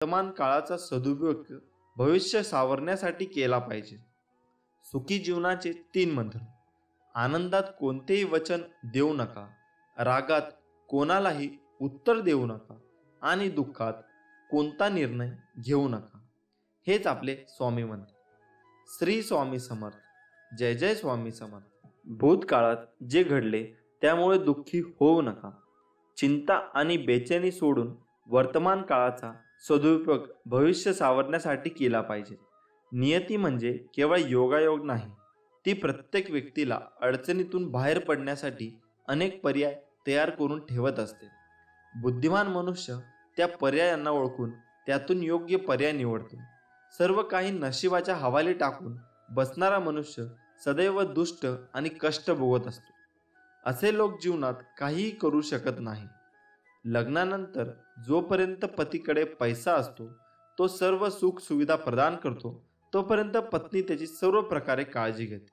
वर्तमान काळाचा सदुपयोग भविष्य सावरण्यासाठी केला पाहिजे. सुखी जीवनाचे 3 मंत्र. आनंदात कोणतेही वचन देऊ नका, रागात कोणालाही उत्तर देऊ नका आणि दुःखात कोणता निर्णय घेऊ नका. हेच आपले स्वामी मंत्र. श्री स्वामी समर्थ. जय जय स्वामी समर्थ. भूतकाळात जे घडले त्यामुळे दुःखी होऊ नका. चिंता आणि बेचैनी सोडून वर्तमान काळाचा सदुपयोग भविष्य सावरण्यासाठी केला पाहिजे. नियती म्हणजे केवळ योगायोग नाही, ती प्रत्येक व्यक्तीला अडचणीतून बाहेर पडण्यासाठी अनेक पर्याय तयार करून ठेवत असते. बुद्धिमान मनुष्य त्या पर्यायांना ओळखून त्यातून योग्य पर्याय निवडतो. सर्व काही नशिबाच्या हवाली टाकून बसणारा मनुष्य सदैव दुष्ट आणि कष्ट भोगत असतो. असे लोक जीवनात काहीही करू शकत नाही. लग्नानंतर जोपर्यंत पतीकडे पैसा असतो, तो सर्व सुख सुविधा प्रदान करतो, तोपर्यंत पत्नी त्याची सर्व प्रकारे काळजी घेते.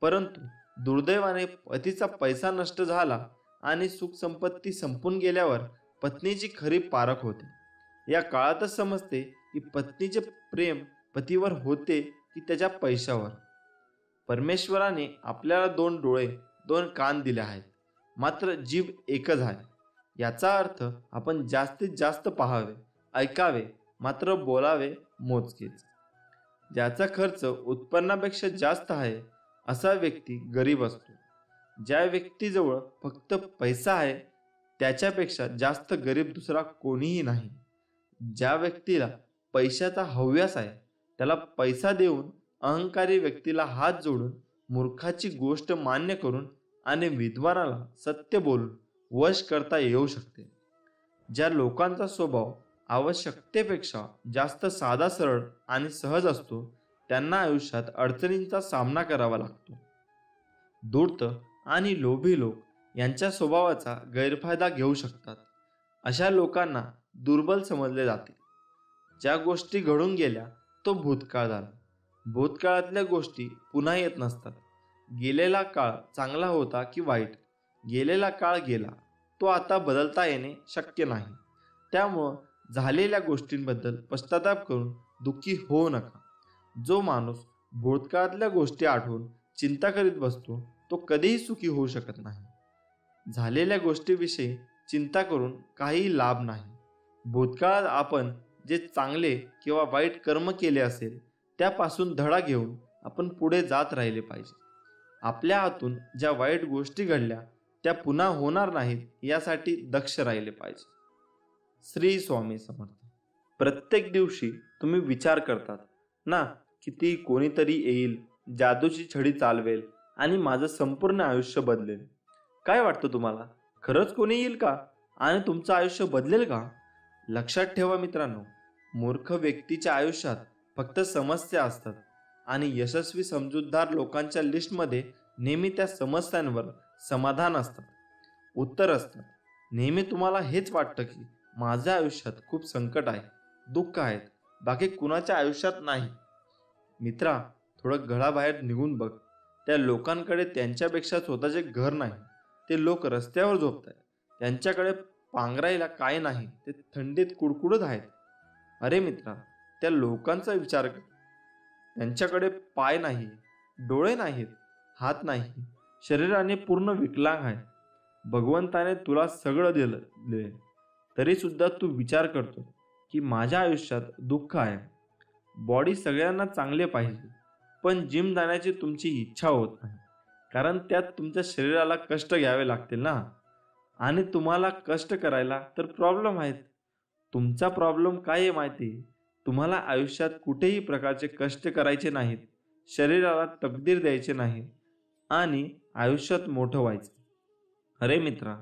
परंतु दुर्दैवाने पतीचा पैसा नष्ट झाला आणि सुख संपत्ती संपून गेल्यावर पत्नीची खरी पारख होते. या काळातच समजते की पत्नीचे प्रेम पतीवर होते की त्याच्या पैशावर. परमेश्वराने आपल्याला 2 डोळे 2 कान दिले आहेत, मात्र जीभ एकच आहे. याचा अर्थ आपण जास्तीत जास्त पाहावे, ऐकावे, मात्र बोलावे मोजकेच. ज्याचा खर्च उत्पन्नापेक्षा जास्त आहे असा व्यक्ती गरीब असतो. ज्या व्यक्तीजवळ फक्त पैसा आहे त्याच्यापेक्षा जास्त गरीब दुसरा कोणीही नाही. ज्या व्यक्तीला पैशाचा हव्यास आहे त्याला पैसा देऊन अहंकारी व्यक्तीला हात जोडून मूर्खाची गोष्ट मान्य करून आणि विद्वानाला सत्य बोलून वश करता येऊ शकते. ज्या लोकांचा स्वभाव आवश्यकतेपेक्षा जास्त साधा सरळ आणि सहज असतो त्यांना आयुष्यात अडचणींचा सामना करावा लागतो. धूर्त आणि लोभी लोक यांच्या स्वभावाचा गैरफायदा घेऊ शकतात. अशा लोकांना दुर्बल समजले जाते. ज्या गोष्टी घडून गेल्या तो भूतकाळ झाला. भूतकाळातल्या गोष्टी पुन्हा येत नसतात. गेलेला काळ चांगला होता की वाईट, गेलेला काळ गेला, तो आता बदलता येणे शक्य नाही. त्यामुळं झालेल्या गोष्टींबद्दल पश्चाताप करून दुःखी होऊ नका. जो माणूस भूतकाळातल्या गोष्टी आठवून चिंता करीत बसतो तो कधीही सुखी होऊ शकत नाही. झालेल्या गोष्टीविषयी चिंता करून काही लाभ नाही. भूतकाळात आपण जे चांगले किंवा वाईट कर्म केले असेल त्यापासून धडा घेऊन आपण पुढे जात राहिले पाहिजे. आपल्या हातून ज्या वाईट गोष्टी घडल्या त्या पुन्हा होणार नाहीत यासाठी दक्ष राहिले पाहिजे. श्री स्वामी समर्थ. प्रत्येक दिवशी तुम्ही विचार करतात ना, किती कोणीतरी येईल, जादूची छडी चालवेल आणि माझं संपूर्ण आयुष्य बदलेल. काय वाटतं तुम्हाला, खरंच कोणी येईल का आणि तुमचं आयुष्य बदलेल का? लक्षात ठेवा मित्रांनो, मूर्ख व्यक्तीच्या आयुष्यात फक्त समस्या असतात आणि यशस्वी समजूतदार लोकांच्या लिस्टमध्ये नेहमी त्या समस्यांवर समाधान असतात, उत्तर असतात. नेहमी तुम्हाला हेच वाटतं की माझ्या आयुष्यात खूप संकट आहे, दुःख आहेत, बाकी कुणाच्या आयुष्यात नाही. मित्रा, थोडं घराबाहेर निघून बघ. त्या लोकांकडे त्यांच्यापेक्षा स्वतःचे घर नाही, ते लोक रस्त्यावर झोपत आहेत. त्यांच्याकडे पांघरायला काय नाही, ते थंडीत कुडकुडत आहेत. अरे मित्रा, त्या लोकांचा विचार कर. त्यांच्याकडे पाय नाही, डोळे नाहीत, हात नाही, शरीराने पूर्ण विकलांग आहे. भगवंताने तुला सगळं दिले तरी सुद्धा तू विचार करतो की माझ्या आयुष्यात दुःख आहे. बॉडी सगळ्यांना चांगले पाहिजे, पण जिम जाण्याची तुमची इच्छा होत नाही, कारण त्यात तुमच्या शरीराला कष्ट घ्यावे लागतील ना. आणि तुम्हाला कष्ट करायला तर प्रॉब्लेम आहेत. तुमचा प्रॉब्लेम काय आहे माहिती? तुम्हाला आयुष्यात कुठेही प्रकारचे कष्ट करायचे नाहीत, शरीराला तकदीर द्यायचे नाही आणि आयुष्यात मोठं व्हायचं. अरे मित्रा,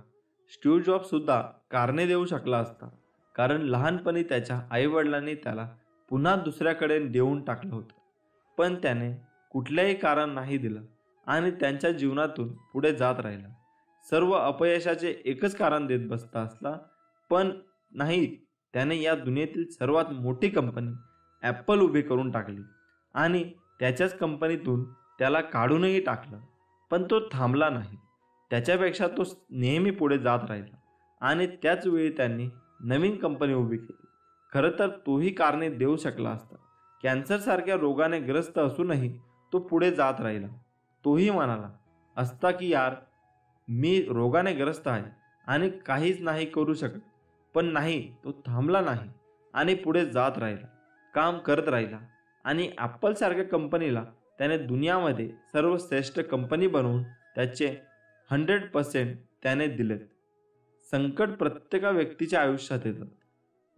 स्टीव्ह जॉब्स सुद्धा कारणे देऊ शकला असता, कारण लहानपणी त्याच्या आईवडिलांनी त्याला पुन्हा दुसऱ्याकडे देऊन टाकलं होतं. पण त्याने कुठल्याही कारण नाही दिलं आणि त्यांच्या जीवनातून पुढे जात राहिला. सर्व अपयशाचे एकच कारण देत बसता असला, पण नाही, त्याने या दुनियेतील सर्वात मोठी कंपनी ॲपल उभी करून टाकली आणि त्याच्याच कंपनीतून त्याला काढूनही टाकलं. पण तो थांबला नाही. त्याच्यापेक्षा तो नेहमी पुढे जात राहिला आणि त्याच वेळी त्यांनी नवीन कंपनी उभी केली. खरं तर तोही कारणे देऊ शकला असता. कॅन्सरसारख्या रोगाने ग्रस्त असूनही तो पुढे जात राहिला. तोही म्हणाला असता की यार, मी रोगाने ग्रस्त आहे आणि काहीच नाही करू शकत. पण नाही, तो थांबला नाही आणि पुढे जात राहिला, काम करत राहिला आणि ॲपलसारख्या कंपनीला त्याने दुनियामध्ये सर्वश्रेष्ठ कंपनी बनवून त्याचे 100% त्याने दिलेत. संकट प्रत्येक व्यक्तीच्या आयुष्यात येतं,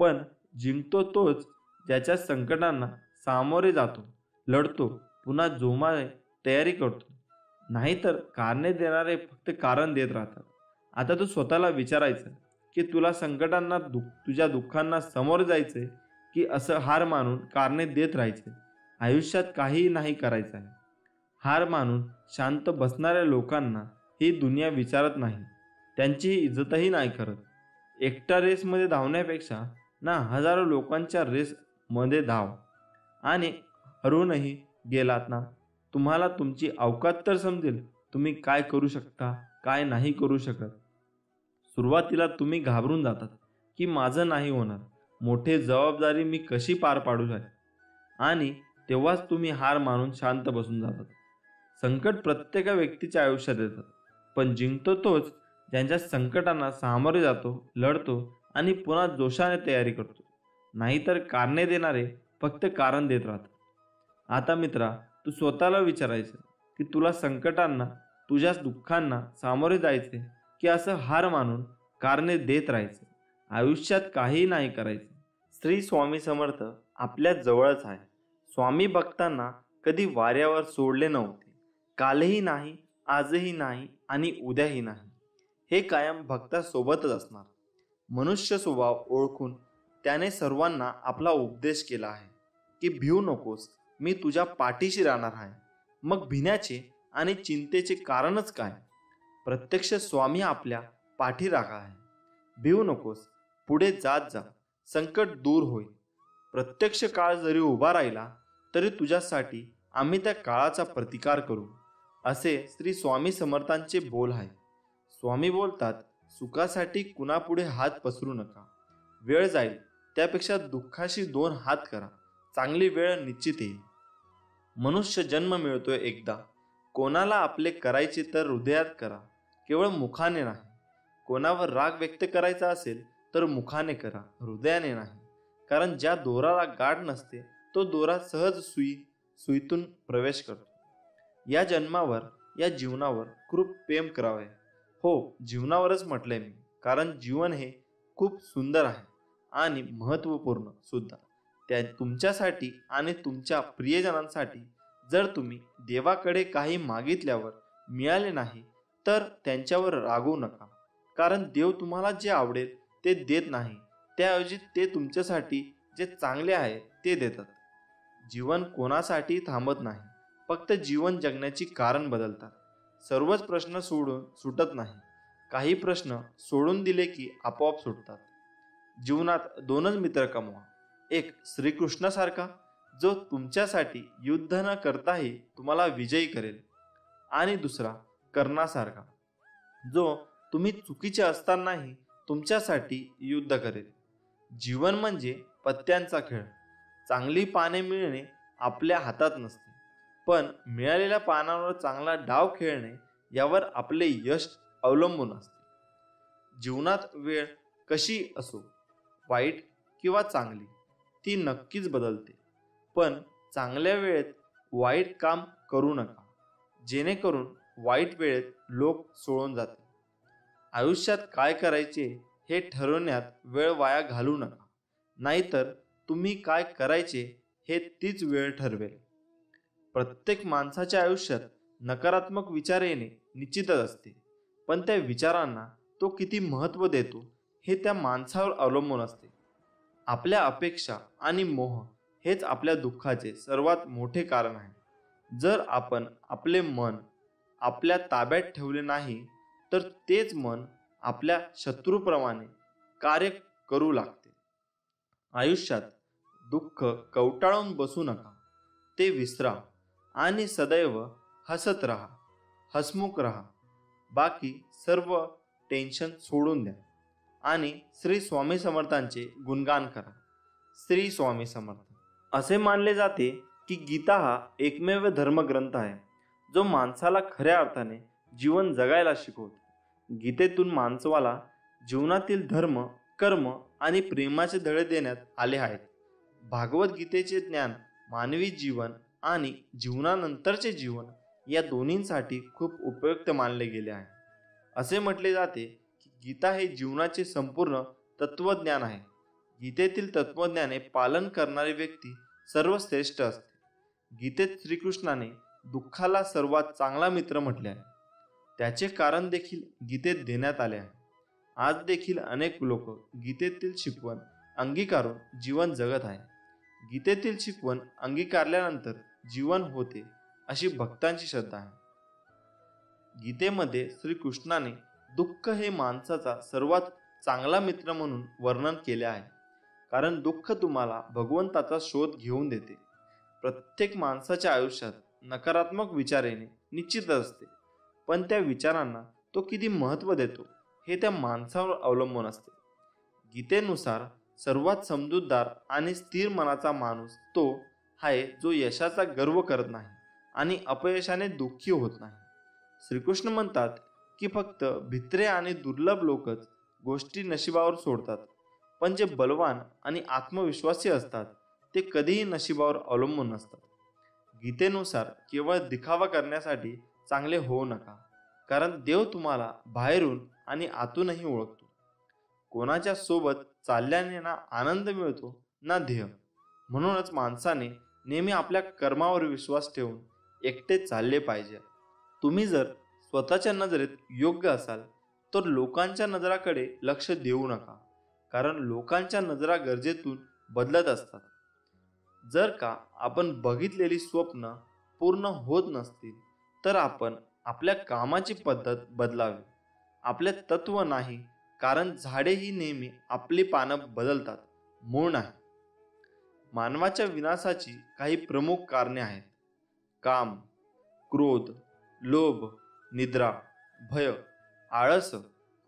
पण जिंकतो तोच ज्याच्या संकटांना सामोरे जातो, लढतो, पुन्हा जोमाने तयारी करतो. नाहीतर कारणे देणारे फक्त कारण देत राहतात. आता तू स्वतःला विचारायचं की तुला संकटांना तुझ्या दुःखांना समोर जायचंय की असं हार मानून कारणे देत राहायचे. आयुष्यात काहीही नाही करायचं आहे. हार मानून शांत बसणाऱ्या लोकांना ही दुनिया विचारत नाही, त्यांची इज्जतही नाही करत. एकटा रेसमध्ये धावण्यापेक्षा ना हजारो लोकांच्या रेसमध्ये धाव आणि हरूनही गेलात ना, तुम्हाला तुमची अवकात तर समजेल. तुम्ही काय करू शकता, काय नाही करू शकत. सुरुवातीला तुम्ही घाबरून जातात की माझं नाही होणार, मोठी जबाबदारी मी कशी पार पाडू शकेन, आणि तेव्हाच तुम्ही हार मानून शांत बसून जातात. संकट प्रत्येक व्यक्तीच्या आयुष्यात येतं, पण जिंकतो तोच ज्यांच्या संकटांना सामोरे जातो, लढतो आणि पुन्हा जोशाने तयारी करतो. नाहीतर कारणे देणारे फक्त कारण देत राहतात. आता मित्रा, तू स्वतःला विचारायचं की तुला संकटांना, तुझ्या दुःखांना सामोरे जायचे की असं हार मानून कारणे देत राहायचं, आयुष्यात काहीही नाही करायचं. श्री स्वामी समर्थ आपल्या जवळच आहे. स्वामी भक्तांना कधी वाऱ्यावर सोडले नव्हते. कालही नाही, आजही नाही आणि उद्याही नाही. हे कायम भक्तासोबतच असणार. मनुष्य स्वभाव ओळखून त्याने सर्वांना आपला उपदेश केला आहे की भिऊ नकोस, मी तुझ्या पाठीशी राहणार आहे. मग भिण्याचे आणि चिंतेचे कारणच काय? प्रत्यक्ष स्वामी आपल्या पाठीराखा आहे. भिऊ नकोस, पुढे जात जा, संकट दूर होईल. प्रत्यक्ष काळ जरी उभा राहिला तरी तुझ्यासाठी आम्ही त्या काळाचा प्रतिकार करू, असे श्री स्वामी समर्थांचे बोल आहे. स्वामी बोलतात, सुखासाठी कुणापुढे हात पसरू नका. वेळ जाईल त्यापेक्षा दुःखाशी 2 हात करा, चांगली वेळ निश्चित येईल. मनुष्य जन्म मिळतोय एकदा. कोणाला आपले करायचे तर हृदयात करा, केवळ मुखाने नाही. कोणावर राग व्यक्त करायचा असेल तर मुखाने करा, हृदयाने नाही. कारण ज्या दोराला गाठ नसते तो दोरा सहज सुईतून प्रवेश करतो. या जन्मावर, या जीवनावर खूप प्रेम करावे. हो, जीवनावरच म्हटलंय मी, कारण जीवन हे खूप सुंदर आहे आणि महत्त्वपूर्ण सुद्धा. त्या तुमच्यासाठी आणि तुमच्या प्रियजनांसाठी. जर तुम्ही देवाकडे काही मागितल्यावर मिळाले नाही तर त्यांच्यावर रागवू नका, कारण देव तुम्हाला जे आवडेल ते देत नाही, त्याऐवजी ते तुमच्यासाठी जे चांगले आहे ते देतात. जीवन कोणासाठी थांबत नाही, फक्त जीवन जगण्याची कारण बदलतात. सर्वच प्रश्न सुटत नाही, काही प्रश्न सोडून दिले की आपोआप सुटतात. जीवनात 2च मित्र कमवा. एक श्रीकृष्णासारखा, जो तुमच्यासाठी युद्ध न करताही तुम्हाला विजयी करेल, आणि दुसरा कर्णासारखा, जो तुम्ही चुकीचे असतानाही तुमच्यासाठी युद्ध करेल. जीवन म्हणजे पत्त्यांचा खेळ. चांगली पाने मिळणे आपल्या हातात नसते, पण मिळालेल्या पानांवर चांगला डाव खेळणे यावर आपले यश अवलंबून असते. जीवनात वेळ कशी असो, वाईट किंवा चांगली, ती नक्कीच बदलते. पण चांगल्या वेळेत वाईट काम करू नका, जेणेकरून वाईट वेळेत लोक सोडून जातील. आयुष्यात काय करायचे हे ठरवण्यात वेळ वाया घालवू नका, नाहीतर तुम्ही काय करायचे हे तीच वेळ ठरवेल. प्रत्येक माणसाच्या आयुष्यात नकारात्मक विचार येणे निश्चितच असते, पण त्या विचारांना तो किती महत्त्व देतो हे त्या माणसावर अवलंबून असते. आपल्या अपेक्षा आणि मोह हेच आपल्या दुःखाचे सर्वात मोठे कारण आहे. जर आपण आपले मन आपल्या ताब्यात ठेवले नाही तर तेच मन आपल्या शत्रूप्रमाणे कार्य करू लागते. आयुष्यात दुःख कवटाळून बसू नका, ते विसरा आणि सदैव हसत राहा, हसमुख राहा. बाकी सर्व टेन्शन सोडून द्या आणि श्री स्वामी समर्थांचे गुणगान करा. श्री स्वामी समर्थ। असे मानले जाते की गीता हा एकमेव धर्मग्रंथ आहे जो माणसाला खऱ्या अर्थाने जीवन जगायला शिकवतो। गीतेतून माणसाला जीवनातील धर्म, कर्म आणि प्रेमाचे धडे देण्यात आले आहेत। भागवत गीतेचे ज्ञान मानवी जीवन आणि जीवनानंतरचे जीवन या दोन्हींसाठी खूप उपयुक्त मानले गेले आहे। असे म्हटले जाते की गीता हे जीवनाचे संपूर्ण तत्वज्ञान आहे। गीतेतील तत्वज्ञाने पालन करणारी व्यक्ती सर्वश्रेष्ठ असते। गीतेत श्रीकृष्णाने दुःखाला सर्वात चांगला मित्र म्हटले आहे। त्याचे कारण देखील गीतेत देण्यात आले आहे। आज देखील अनेक लोक गीतेतील शिकवण अंगीकारून जीवन जगत आहे। गीतेतील शिकवण अंगीकारल्यानंतर जीवन होते अशी भक्तांची श्रद्धा आहे। गीतेमध्ये श्रीकृष्णाने दुःख हे माणसाचा सर्वात चांगला मित्र म्हणून वर्णन केले आहे, कारण दुःख तुम्हाला भगवंताचा शोध घेऊन देते। प्रत्येक माणसाच्या आयुष्यात नकारात्मक विचार येणे निश्चितच असते, पण त्या विचारांना तो किती महत्त्व देतो हे त्या माणसावर अवलंबून असते। गीतेनुसार सर्वात समजूतदार आणि स्थिर मनाचा माणूस तो आहे जो यशाचा गर्व करत नाही आणि अपयशाने दुःखी होत नाही। श्रीकृष्ण म्हणतात की फक्त भित्रे आणि दुर्लभ लोकच गोष्टी नशिबावर सोडतात, पण जे बलवान आणि आत्मविश्वासी असतात ते कधीही नशिबावर अवलंबून नसतात। गीतेनुसार केवळ दिखावा करण्यासाठी चांगले होऊ नका, कारण देव तुम्हाला बाहेरून आणि आतूनही ओळखतो। कोणाच्या सोबत चालल्याने ना आनंद मिळतो ना ध्येय। म्हणूनच माणसाने नेहमी आपल्या कर्मावर विश्वास ठेवून एकटे चालले पाहिजे। तुम्ही जर स्वतःच्या नजरेत योग्य असाल तर लोकांच्या नजराकडे लक्ष देऊ नका, कारण लोकांच्या नजरा गरजेतून बदलत असतात। जर का आपण बघितलेली स्वप्न पूर्ण होत नसतील तर आपण आपल्या कामाची पद्धत बदलावी। आपले तत्व नाही, कारण झाडे ही नेहमी आपली पानं बदलतात, मूळ नाही। मानवाच्या विनाशाची काही प्रमुख कारणे आहेत: काम, क्रोध, लोभ, निद्रा, भय, आळस,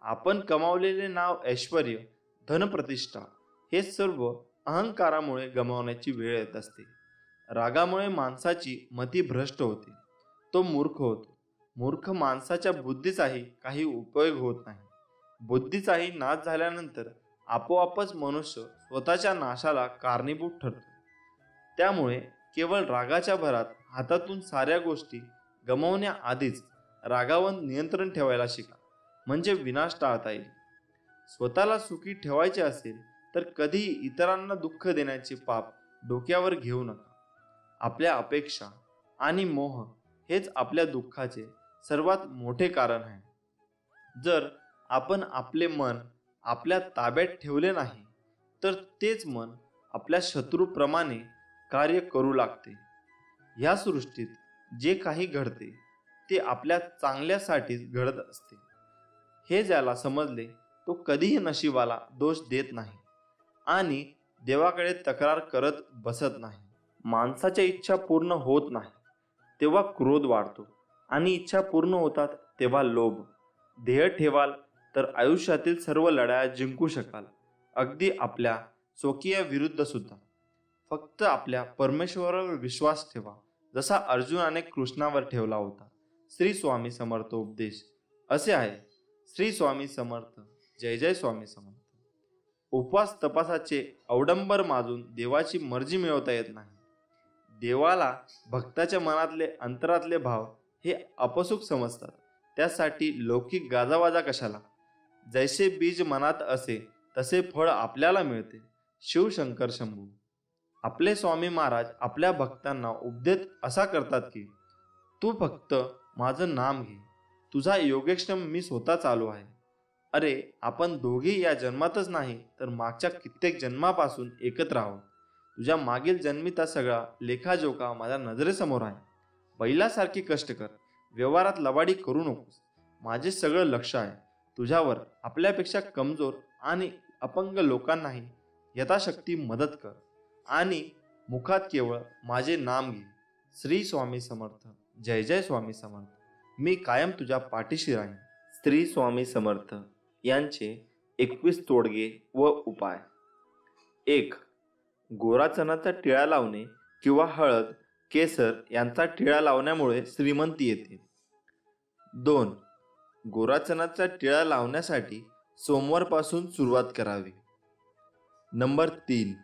आपण कमावलेले नाव, ऐश्वर्य, धनप्रतिष्ठा हे सर्व अहंकारामुळे गमावण्याची वेळ येत असते। रागामुळे माणसाची मती भ्रष्ट होते, तो मूर्ख होतो। मूर्ख माणसाच्या बुद्धीचाही काही उपयोग होत नाही। बुद्धीचाही नाश झाल्यानंतर आपोआपच मनुष्य स्वतःच्या नाशाला कारणीभूत ठरतो। त्यामुळे केवळ रागाच्या भरात हातातून साऱ्या गोष्टी गमावण्याआधीच रागावर नियंत्रण ठेवायला शिका, म्हणजे विनाश टाळता येईल। स्वतःला सुखी ठेवायचे असेल तर कधीही इतरांना दुःख देण्याचे पाप डोक्यावर घेऊ नका। आपल्या अपेक्षा आणि मोह हेच आपल्या दुःखाचे सर्वात मोठे कारण आहे। जर आपण आपले मन आपल्या ताब्यात ठेवले नाही तर तेच मन आपल्या शत्रूप्रमाणे कार्य करू लागते। ह्या सृष्टीत जे काही घडते ते आपल्या चांगल्यासाठीच घडत असते। हे ज्याला समजले तो कधीही नशिबाला दोष देत नाही आणि देवाकडे तक्रार करत बसत नाही। माणसाच्या इच्छा पूर्ण होत नाही तेव्हा क्रोध वाढतो आणि इच्छा पूर्ण होतात तेव्हा लोभ। ध्येय ठेवाल तर आयुष्यातील सर्व लढाया जिंकू शकाल, अगदी आपल्या स्वकीय विरुद्ध सुद्धा। फक्त आपल्या परमेश्वरावर विश्वास ठेवा, जसा अर्जुनाने कृष्णावर ठेवला होता। श्री स्वामी समर्थ उपदेश असे आहे। श्री स्वामी समर्थ। जय जय स्वामी समर्थ। उपवास तपासाचे अवडंबर माजून देवाची मर्जी मिळवता येत नाही। देवाला भक्ताच्या मनातले अंतरातले भाव हे अपसूक समजतात, त्यासाठी लौकिक गाजावाजा कशाला। जैसे बीज मनात असे तसे फळ आपल्याला मिळते। शिवशंकर शंभू। आपले स्वामी महाराज आपल्या भक्तांना उपदेश असा करतात की तू फक्त माझं नाम घे, तुझा योगक्षेम मी स्वतः चालू आहे। अरे, आपण दोघे या जन्मातच नाही तर मागच्या कित्येक जन्मापासून एकत्र आहोत। तुझ्या मागील जन्मीचा सगळा लेखाजोखा माझ्या नजरेसमोर आहे। बैलासारखी कष्ट कर, व्यवहारात लबाडी करू नकोस। माझे सगळं लक्ष आहे तुझ्यावर। आपल्यापेक्षा कमजोर आणि अपंग लोकांनाही यथाशक्ती मदत कर आणि मुखात केवळ माझे नाम घे। श्री स्वामी समर्थ। जय जय स्वामी समर्थ। मी कायम तुझ्या पाठीशी राहीन। श्री स्वामी समर्थ यांचे 21 तोडगे व उपाय। 1. गोरा चणाचा टिळा लावणे किंवा हळद, केसर यांचा टिळा लावण्यामुळे श्रीमंती येते. 2. गोरा चणाचा टिळा लावण्यासाठी सोमवारपासून सुरुवात करावी. नंबर 3.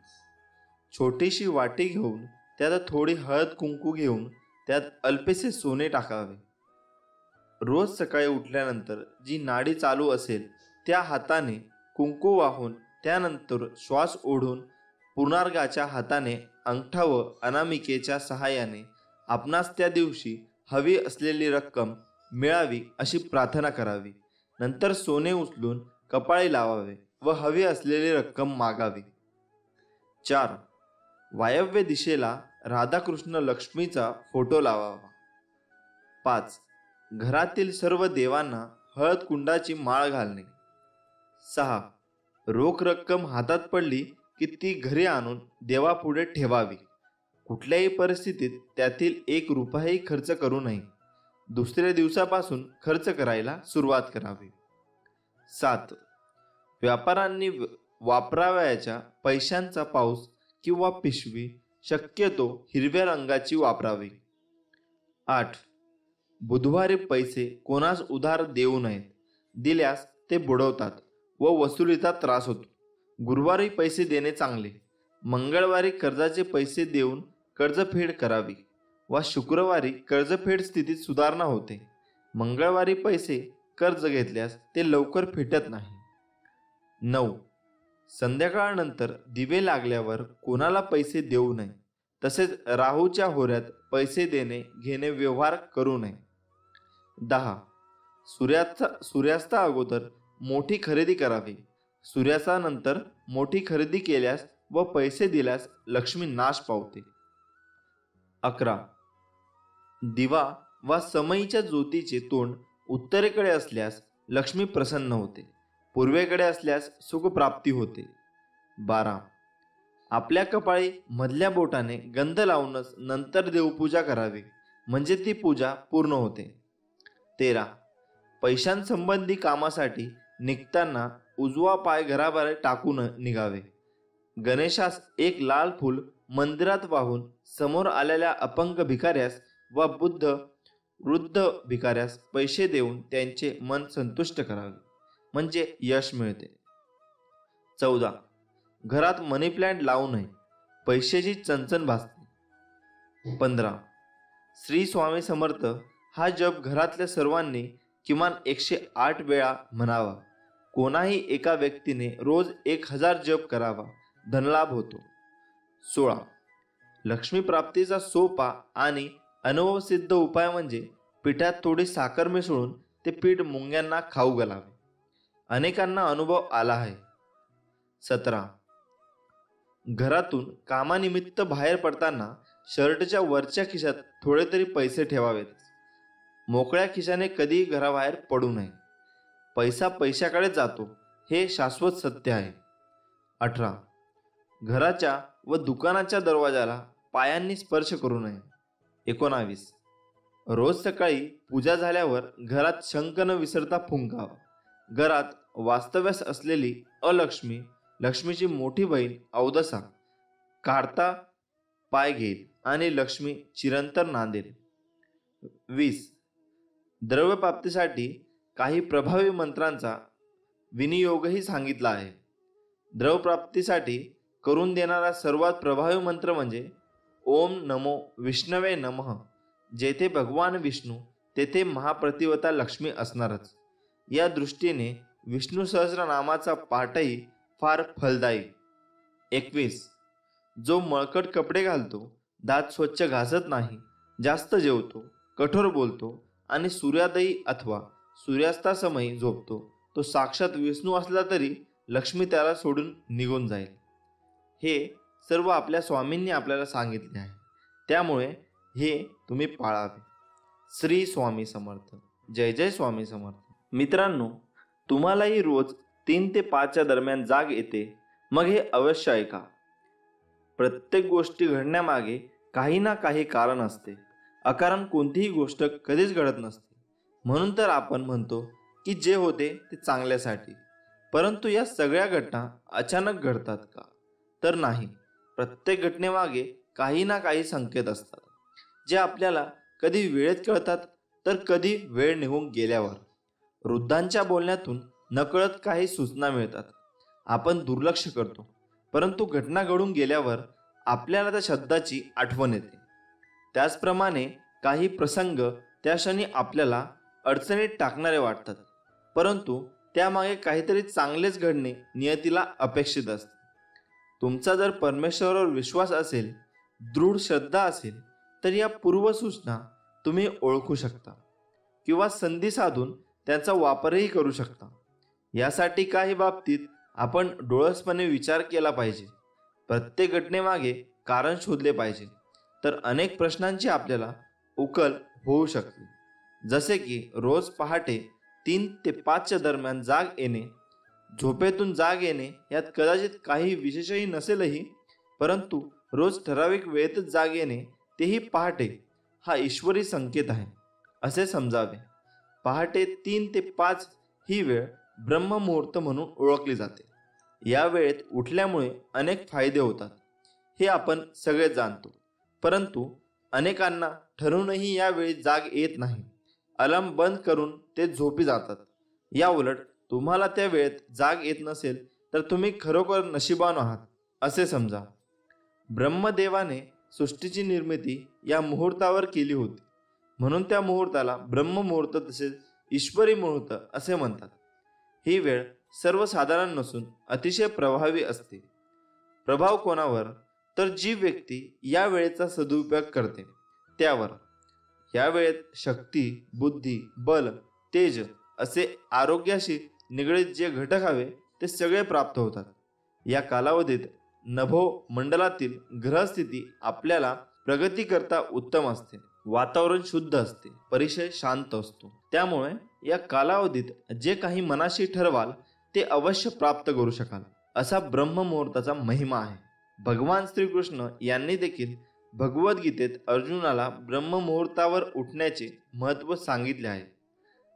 छोटीशी वाटी घेऊन त्यात थोडी हळद कुंकू घेऊन त्यात अल्पेसे सोने टाकावे. रोज सकाळी उठल्यानंतर जी नाडी चालू असेल त्या हाताने कुंकू वाहून त्यानंतर श्वास ओढून पुनर्गाच्या हाताने अंगठा व अनामिकेच्या सहाय्याने आपणास त्या दिवशी हवी असलेली रक्कम मिळावी अशी प्रार्थना करावी. नंतर सोने उचलून कपाळी लावावे व हवी असलेली रक्कम मागावी. 4. वायव्य दिशेला राधाकृष्ण लक्ष्मीचा फोटो लावावा. 5. घरातील सर्व देवांना हळद कुंडाची माळ घालणे. 6. रोख रक्कम हातात पडली की ती घरी आणून देवापुढे ठेवावी. कुठल्याही परिस्थितीत त्यातील 1 रुपयाही खर्च करू नये. दुसऱ्या दिवसापासून खर्च करायला सुरुवात करावी. 7. व्यापाऱ्यांनी वापरावयाच्या पैशांचा पाऊस किंवा पिशवी शक्यतो हिरव्या रंगाची वापरावी. 8. बुधवारी पैसे कोणास उधार देऊ नयेत. दिल्यास ते बुडवतात व वसुलीचा त्रास होतो. गुरुवारी पैसे देणे चांगले. मंगळवारी कर्जाचे पैसे देऊन कर्जफेड करावी व शुक्रवारी कर्जफेड स्थितीत सुधारणा होते. मंगळवारी पैसे कर्ज घेतल्यास ते लवकर फिटत नाही. 9. संध्याकाळनंतर दिवे लागल्यावर कोणाला पैसे देऊ नये. तसेच राहूच्या होऱ्यात पैसे देणे घेणे व्यवहार करू नये. 10. सूर्यास्ता अगोदर मोठी खरेदी करावी. सूर्यास्तानंतर मोठी खरेदी केल्यास व पैसे दिल्यास लक्ष्मी नाश पावते. 11. दिवा वा समईच्या ज्योतीचे तोंड उत्तरेकडे असल्यास लक्ष्मी प्रसन्न होते. पूर्वेकडे असल्यास सुखप्राप्ती होते. 12. आपल्या कपाळी मधल्या बोटाने गंध लावूनच नंतर देवपूजा करावी, म्हणजे ती पूजा पूर्ण होते. 13. पैशांसंबंधी कामासाठी निघताना उजवा पाय घराबाहेर टाकून निघावे. गणेशास 1 लाल फूल मंदिरात वाहून समोर आलेल्या अपंग भिकाऱ्यास व वृद्ध भिकाऱ्यास पैसे देऊन त्यांचे मन संतुष्ट करावे, म्हणजे यश मिळते. 14. घरात मनी प्लांट लावू नये, पैशाची चणचण भासते. 15. श्री स्वामी समर्थ हा जप घरातल्या सर्वांनी किमान 108 वेळा म्हणावा. कोणाही एका व्यक्तीने रोज 1000 जप करावा, धनलाभ होतो. 16. लक्ष्मी प्राप्तीचा सोपा आणि अनुभवसिद्ध उपाय म्हणजे पिठात थोडी साखर मिसळून ते पीठ मुंग्यांना खाऊ घालावे. अनेकांना अनुभव आला आहे. 17. घरातून कामानिमित्त बाहेर पडताना शर्टच्या वरच्या खिशात थोडे तरी पैसे ठेवावेत. मोकळ्या खिशाने कधी घराबाहेर पडू नये. पैसा पैशाकडे जातो हे शाश्वत सत्य आहे. 18. घराच्या व दुकानाच्या दरवाजाला पायांनी स्पर्श करू नये. 19. रोज सकाळी पूजा झाल्यावर घरात शंख न विसरता फुंकावा. घरात वास्तव्यास असलेली अलक्ष्मी लक्ष्मीची मोठी बहीण अवदसा काढता पाय घेईल आणि लक्ष्मी चिरंतर नांदेल. 20. द्रव्यप्राप्तीसाठी काही प्रभावी मंत्रांचा विनियोगही सांगितला आहे. द्रव्यप्राप्तीसाठी करून देणारा सर्वात प्रभावी मंत्र म्हणजे ओम नमो विष्णवे नमः. जेथे भगवान विष्णू तेथे महाप्रतिवता लक्ष्मी असणारच. या दृष्टीने विष्णू सहस्रनामाचा पाठही फार फलदायी. 21. जो मळकट कपडे घालतो, दात स्वच्छ घासत नाही, जास्त जेवतो, कठोर बोलतो आणि सूर्योदयी अथवा सूर्यास्तासमयी झोपतो, तो साक्षात विष्णू असला तरी लक्ष्मी त्याला सोडून निघून जाईल. हे सर्व आपल्या स्वामींनी आपल्याला सांगितले आहे, त्यामुळे हे तुम्ही पाळावे. श्री स्वामी समर्थ. जय जय स्वामी समर्थ. मित्रांनो, तुम्हालाही रोज 3 ते 5च्या दरम्यान जाग येते, मग हे अवश्य ऐका. प्रत्येक गोष्टी घडण्यामागे काही ना काही कारण असते. अकारण कोणतीही गोष्ट कधीच घडत नसते. म्हणून तर आपण म्हणतो की जे होते ते चांगल्यासाठी. परंतु या सगळ्या घटना अचानक घडतात का? तर नाही. प्रत्येक घटनेमागे काही ना काही संकेत असतात, जे आपल्याला कधी वेळेत कळतात तर कधी वेळ निघून गेल्यावर. वृद्धांच्या बोलण्यातून नकळत काही सूचना मिळतात. आपण दुर्लक्ष करतो, परंतु घटना घडून गेल्यावर आपल्याला त्या शब्दाची आठवण येते. त्याचप्रमाणे काही प्रसंग त्या क्षणी आपल्याला अडचणीत टाकणारे वाटतात, परंतु त्यामागे काहीतरी चांगलेच घडणे नियतीला अपेक्षित असते. तुमचा जर परमेश्वरावर विश्वास असेल, दृढ श्रद्धा असेल, तर या पूर्वसूचना तुम्ही ओळखू शकता किंवा संधी साधून त्यांचा वापरही करू शकता. यासाठी काही बाबतीत आपण डोळसपणे विचार केला पाहिजे. प्रत्येक घटनेमागे कारण शोधले पाहिजे, तर अनेक प्रश्नांची आपल्याला उकल होऊ शकते. जसे की रोज पहाटे 3 ते 5च्या दरम्यान जाग येणे. झोपेतून जाग येणे यात कदाचित काही विशेषही नसेलही, परंतु रोज ठराविक वेळेतच जाग येणे, तेही पहाटे, हा ईश्वरी संकेत आहे असे समजावे. पहाटे 3 ते 5 ही वेळ ब्रह्ममुहूर्त म्हणून ओळखली जाते. या वेळेत उठल्यामुळे अनेक फायदे होतात, हे आपण सगळे जाणतो. परंतु अनेकांना ठरूनही या वेळी जाग येत नाही. अलार्म बंद करून ते झोपी जातात. या उलट तुम्हाला त्या वेळेत जाग येत नसेल तर तुम्ही खरोखर नशिबान आहात असे समजा. ब्रह्मदेवाने सृष्टीची निर्मिती या मुहूर्तावर केली होती, म्हणून त्या मुहूर्ताला ब्रह्ममुहूर्त तसेच ईश्वरी मुहूर्त असे म्हणतात. ही वेळ सर्वसाधारण नसून अतिशय प्रभावी असते. प्रभाव कोणावर? तर जी व्यक्ती या वेळेचा सदुपयोग करते त्यावर. या वेळेत शक्ती, बुद्धी, बल, तेज असे आरोग्याशी निगडीत जे घटक हवे ते सगळे प्राप्त होतात. या कालावधीत नभो मंडलातील ग्रहस्थिती आपल्याला प्रगती करता उत्तम असते. वातावरण शुद्ध असते, परिसर शांत असतो. त्यामुळे या कालावधीत जे काही मनाशी ठरवाल ते अवश्य प्राप्त करू शकाल, असा ब्रह्ममुहूर्ताचा महिमा आहे. भगवान श्रीकृष्ण यांनी देखील भगवद्गीतेत अर्जुनाला ब्रह्ममुहूर्तावर उठण्याचे महत्त्व सांगितले आहे.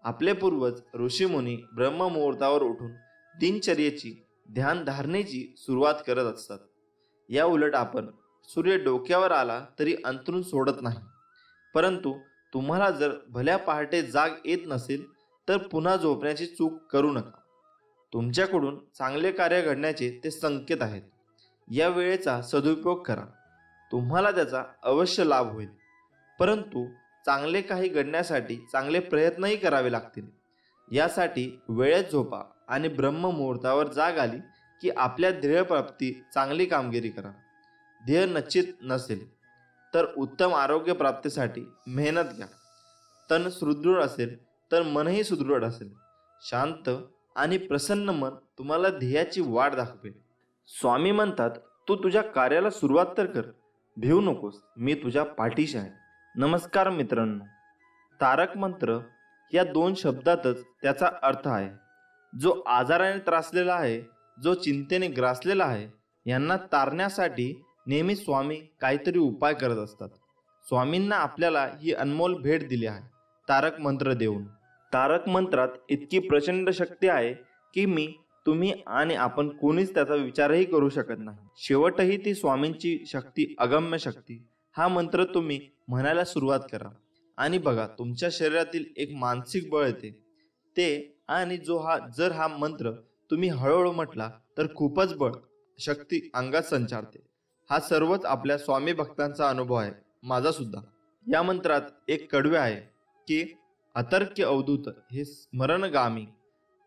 आपले पूर्वज ऋषीमुनी ब्रह्ममुहूर्तावर उठून दिनचर्येची, ध्यानधारणेची सुरुवात करत असतात. या उलट आपण सूर्य डोक्यावर आला तरी अंथरूण सोडत नाही. परंतु तुम्हाला जर भल्या पहाटे जाग येत नसेल तर पुन्हा झोपण्याची चूक करू नका. तुमच्याकडून चांगले कार्य घडण्याचे ते संकेत आहेत. या वेळेचा सदुपयोग करा, तुम्हाला त्याचा अवश्य लाभ होईल. परंतु चांगले काही घडण्यासाठी चांगले प्रयत्नही करावे लागतील. यासाठी वेळेत झोपा आणि ब्रह्ममुहूर्तावर जाग आली की आपल्या ध्येयप्राप्ती चांगली कामगिरी करा. ध्येय निश्चित नसेल तर उत्तम आरोग्य प्राप्तीसाठी मेहनत घ्या. तन सुदृढ असेल तर मनही सुदृढ असेल. शांत आणि प्रसन्न मन तुम्हाला ध्येयाची वाट दाखवेल. स्वामी म्हणतात, तू तुझ्या कार्याला सुरुवात तर कर, भिवू नकोस, मी तुझ्या पाठीशी आहे. नमस्कार मित्रांनो, तारक मंत्र या 2 शब्दातच त्याचा अर्थ आहे. जो आजाराने त्रासलेला आहे, जो चिंतेने ग्रासलेला आहे, यांना तारण्यासाठी नेहमी स्वामी काहीतरी उपाय करत असतात. स्वामींना आपल्याला ही अनमोल भेट दिली आहे, तारक मंत्र देऊन. तारक मंत्रात इतकी प्रचंड शक्ती आहे की मी, तुम्ही आणि आपण कोणीच त्याचा विचारही करू शकत नाही. शेवटही ती स्वामींची शक्ती, अगम्य शक्ती. हा मंत्र तुम्ही म्हणायला सुरुवात करा आणि बघा तुमच्या शरीरातील एक मानसिक बळ येते ते. आणि जर हा मंत्र तुम्ही हळूहळू म्हटला तर खूपच बळ, शक्ती अंगात संचारते. हा सर्वच आपल्या स्वामी भक्तांचा अनुभव आहे, माझा सुद्धा. या मंत्रात एक कडवे आहे की अतर्क्य अवधूत हे स्मरणगामी,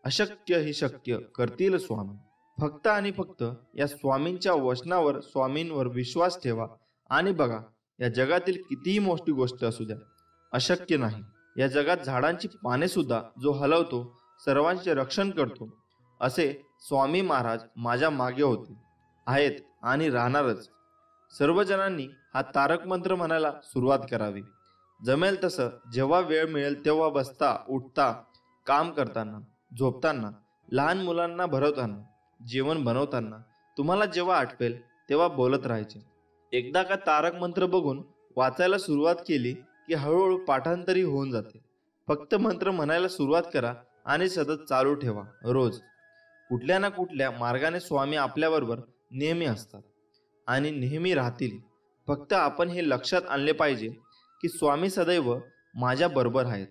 अशक्य ही शक्य करतील स्वामी. फक्त आणि फक्त या स्वामींच्या वचनावर, स्वामींवर विश्वास ठेवा आणि बघा, या जगातील कितीही मोठी गोष्ट असू द्या, अशक्य नाही. या जगात झाडांची पाने सुद्धा जो हलवतो, सर्वांचे रक्षण करतो, असे स्वामी महाराज माझ्या मागे होते, आहेत आणि राहणारच. सर्वजणांनी हा तारक मंत्र म्हणायला सुरुवात करावी. जमेल तसं जेव्हा वेळ मिळेल तेव्हा बसता, उठता, काम करताना, झोपताना, लहान मुलांना भरवताना, जेवण बनवताना, तुम्हाला जेव्हा आठवेल तेव्हा बोलत राहायचे. एकदा का तारक मंत्र बघून वाचायला सुरुवात केली की हळूहळू पाठांतरी होऊन जाते. फक्त मंत्र म्हणायला सुरुवात करा आणि सतत चालू ठेवा. रोज कुठल्या ना कुठल्या मार्गाने स्वामी आपल्याबरोबर नेहमी असतात. आणि नेहमी राहतील. फक्त आपण हे लक्षात आणले पाहिजे की स्वामी सदैव माझ्या बरोबर आहेत.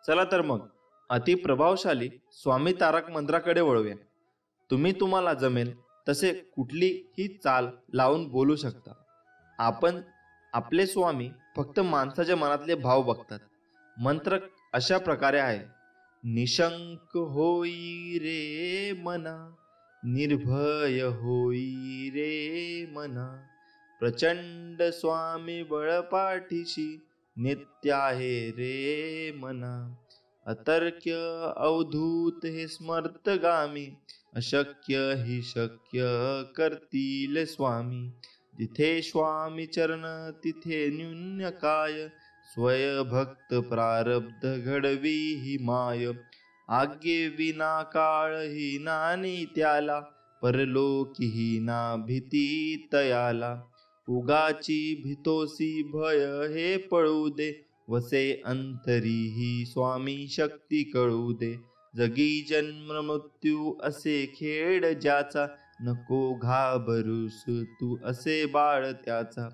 चला तर मग अतिप्रभावशाली स्वामी तारक मंत्राकडे वळूया. तुम्हाला जमेल तसे कुठलीही चाल लावून बोलू शकता. आपण आपले स्वामी फक्त माणसाच्या मनातले भाव बघतात. मंत्र अशा प्रकारे आहे. निशंक होई रे मना, निर्भय होई रे मना, प्रचंड स्वामी बळपाठीशी, नित्य आहे रे मना. अतर्क्य अवधूत हे स्मर्तगामी, अशक्य ही शक्य करतील स्वामी. जिथे स्वामी चरण तिथे न्यून्य काय, स्वय भक्त प्रारब्ध घडवी ही माय. आज्ञे विना काळ ही नानी त्याला, परलोकी ही ना भीती तयाला. उगाची भीतोसी भय हे पळू दे, वसे अंतरी ही स्वामी शक्ती कळू दे. जगी जन्म मृत्यू असे खेळ ज्याचा, नको घाबरूस तू असे बाळ त्याचा.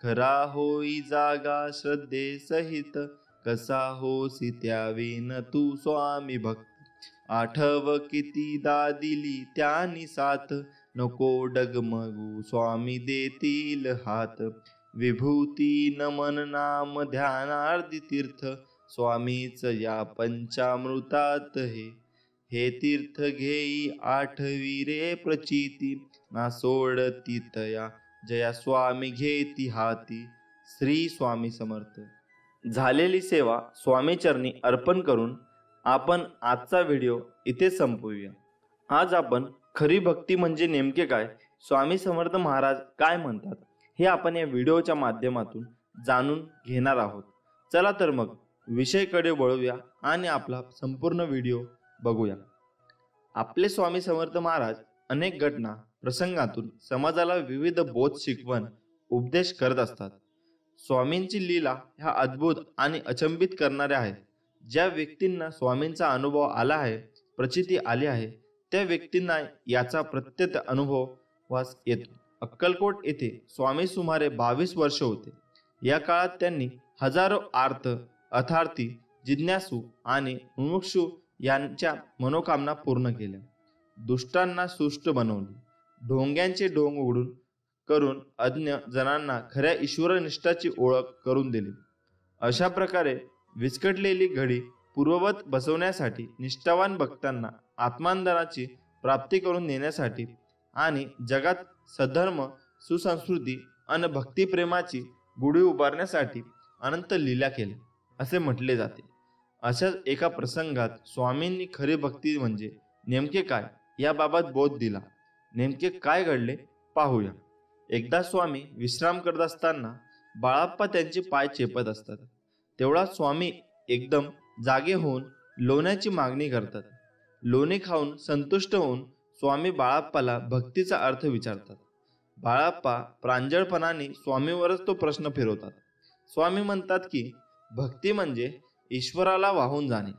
खरा होई जागा श्रद्धे सहित, कसा होसी त्यावेन तू स्वामी भक्त. आठव कितीदा दिली त्यांनी साथ, नको डगमगू स्वामी देतील हात. विभूती नमन नाम ध्यानार्धी तीर्थ, स्वामीच या पंचामृतात हे तीर्थ घेई आठवी रे प्रचिती. ना सोडती तया जया स्वामी घेती हाती. श्री स्वामी समर्थ. झालेली सेवा स्वामी चरणी अर्पण करून आपण आजचा व्हिडिओ इथे संपवूया. आज आपण खरी भक्ती म्हणजे नेमके काय, स्वामी समर्थ महाराज काय म्हणतात, हे आपण या व्हिडिओच्या माध्यमातून जाणून घेणार आहोत. चला तर मग विषयाकडे वळूया आणि आपला संपूर्ण व्हिडिओ बघूया. आपले स्वामी समर्थ महाराज अनेक घटना प्रसंगातून समाजाला विविध बोध शिकवण उपदेश करत असतात. स्वामींची लीला ह्या अद्भुत आणि अचंबित करणाऱ्या आहेत. ज्या व्यक्तींना स्वामींचा अनुभव आला आहे, प्रचिती आली आहे, त्या व्यक्तींना याचा प्रत्यक्ष अनुभव वास येतो. अक्कलकोट येथे स्वामी सुमारे 22 वर्ष होते. या काळात त्यांनी हजारो आर्त, अर्थार्थी, जिज्ञासू आणि मुमुक्षू यांच्या मनोकामना पूर्ण केल्या. दुष्टांना सुष्ट बनवले. ढोंग्यांचे ढोंग उघडून करून अज्ञ जनांना खऱ्या ईश्वरनिष्ठाची ओळख करून दिली. अशा प्रकारे विस्कटलेली घडी पूर्ववत बसवण्यासाठी, निष्ठावान भक्तांना आत्मानंदाची प्राप्ती करून देण्यासाठी आणि जगात सधर्म, सुसंस्कृती आणि भक्तिप्रेमाची गुढी उभारण्यासाठी अनंत लीला केल्या असे म्हटले जाते. अशाच एका प्रसंगात स्वामींनी खरी भक्ती म्हणजे नेमके काय याबाबत बोध दिला. नेमके काय घडले पाहूया. एकदा स्वामी विश्राम करत असताना बाळाप्पा त्यांचे पाय चेपत असतात. तेवढा स्वामी एकदम जागे होऊन लोण्याची मागणी करतात. लोणी खाऊन संतुष्ट होऊन स्वामी बाळाप्पाला भक्तीचा अर्थ विचारतात. बाळाप्पा प्रांजळपणाने स्वामीवरच तो प्रश्न फिरवतात. स्वामी म्हणतात की भक्ती म्हणजे ईश्वराला वाहून जाणे.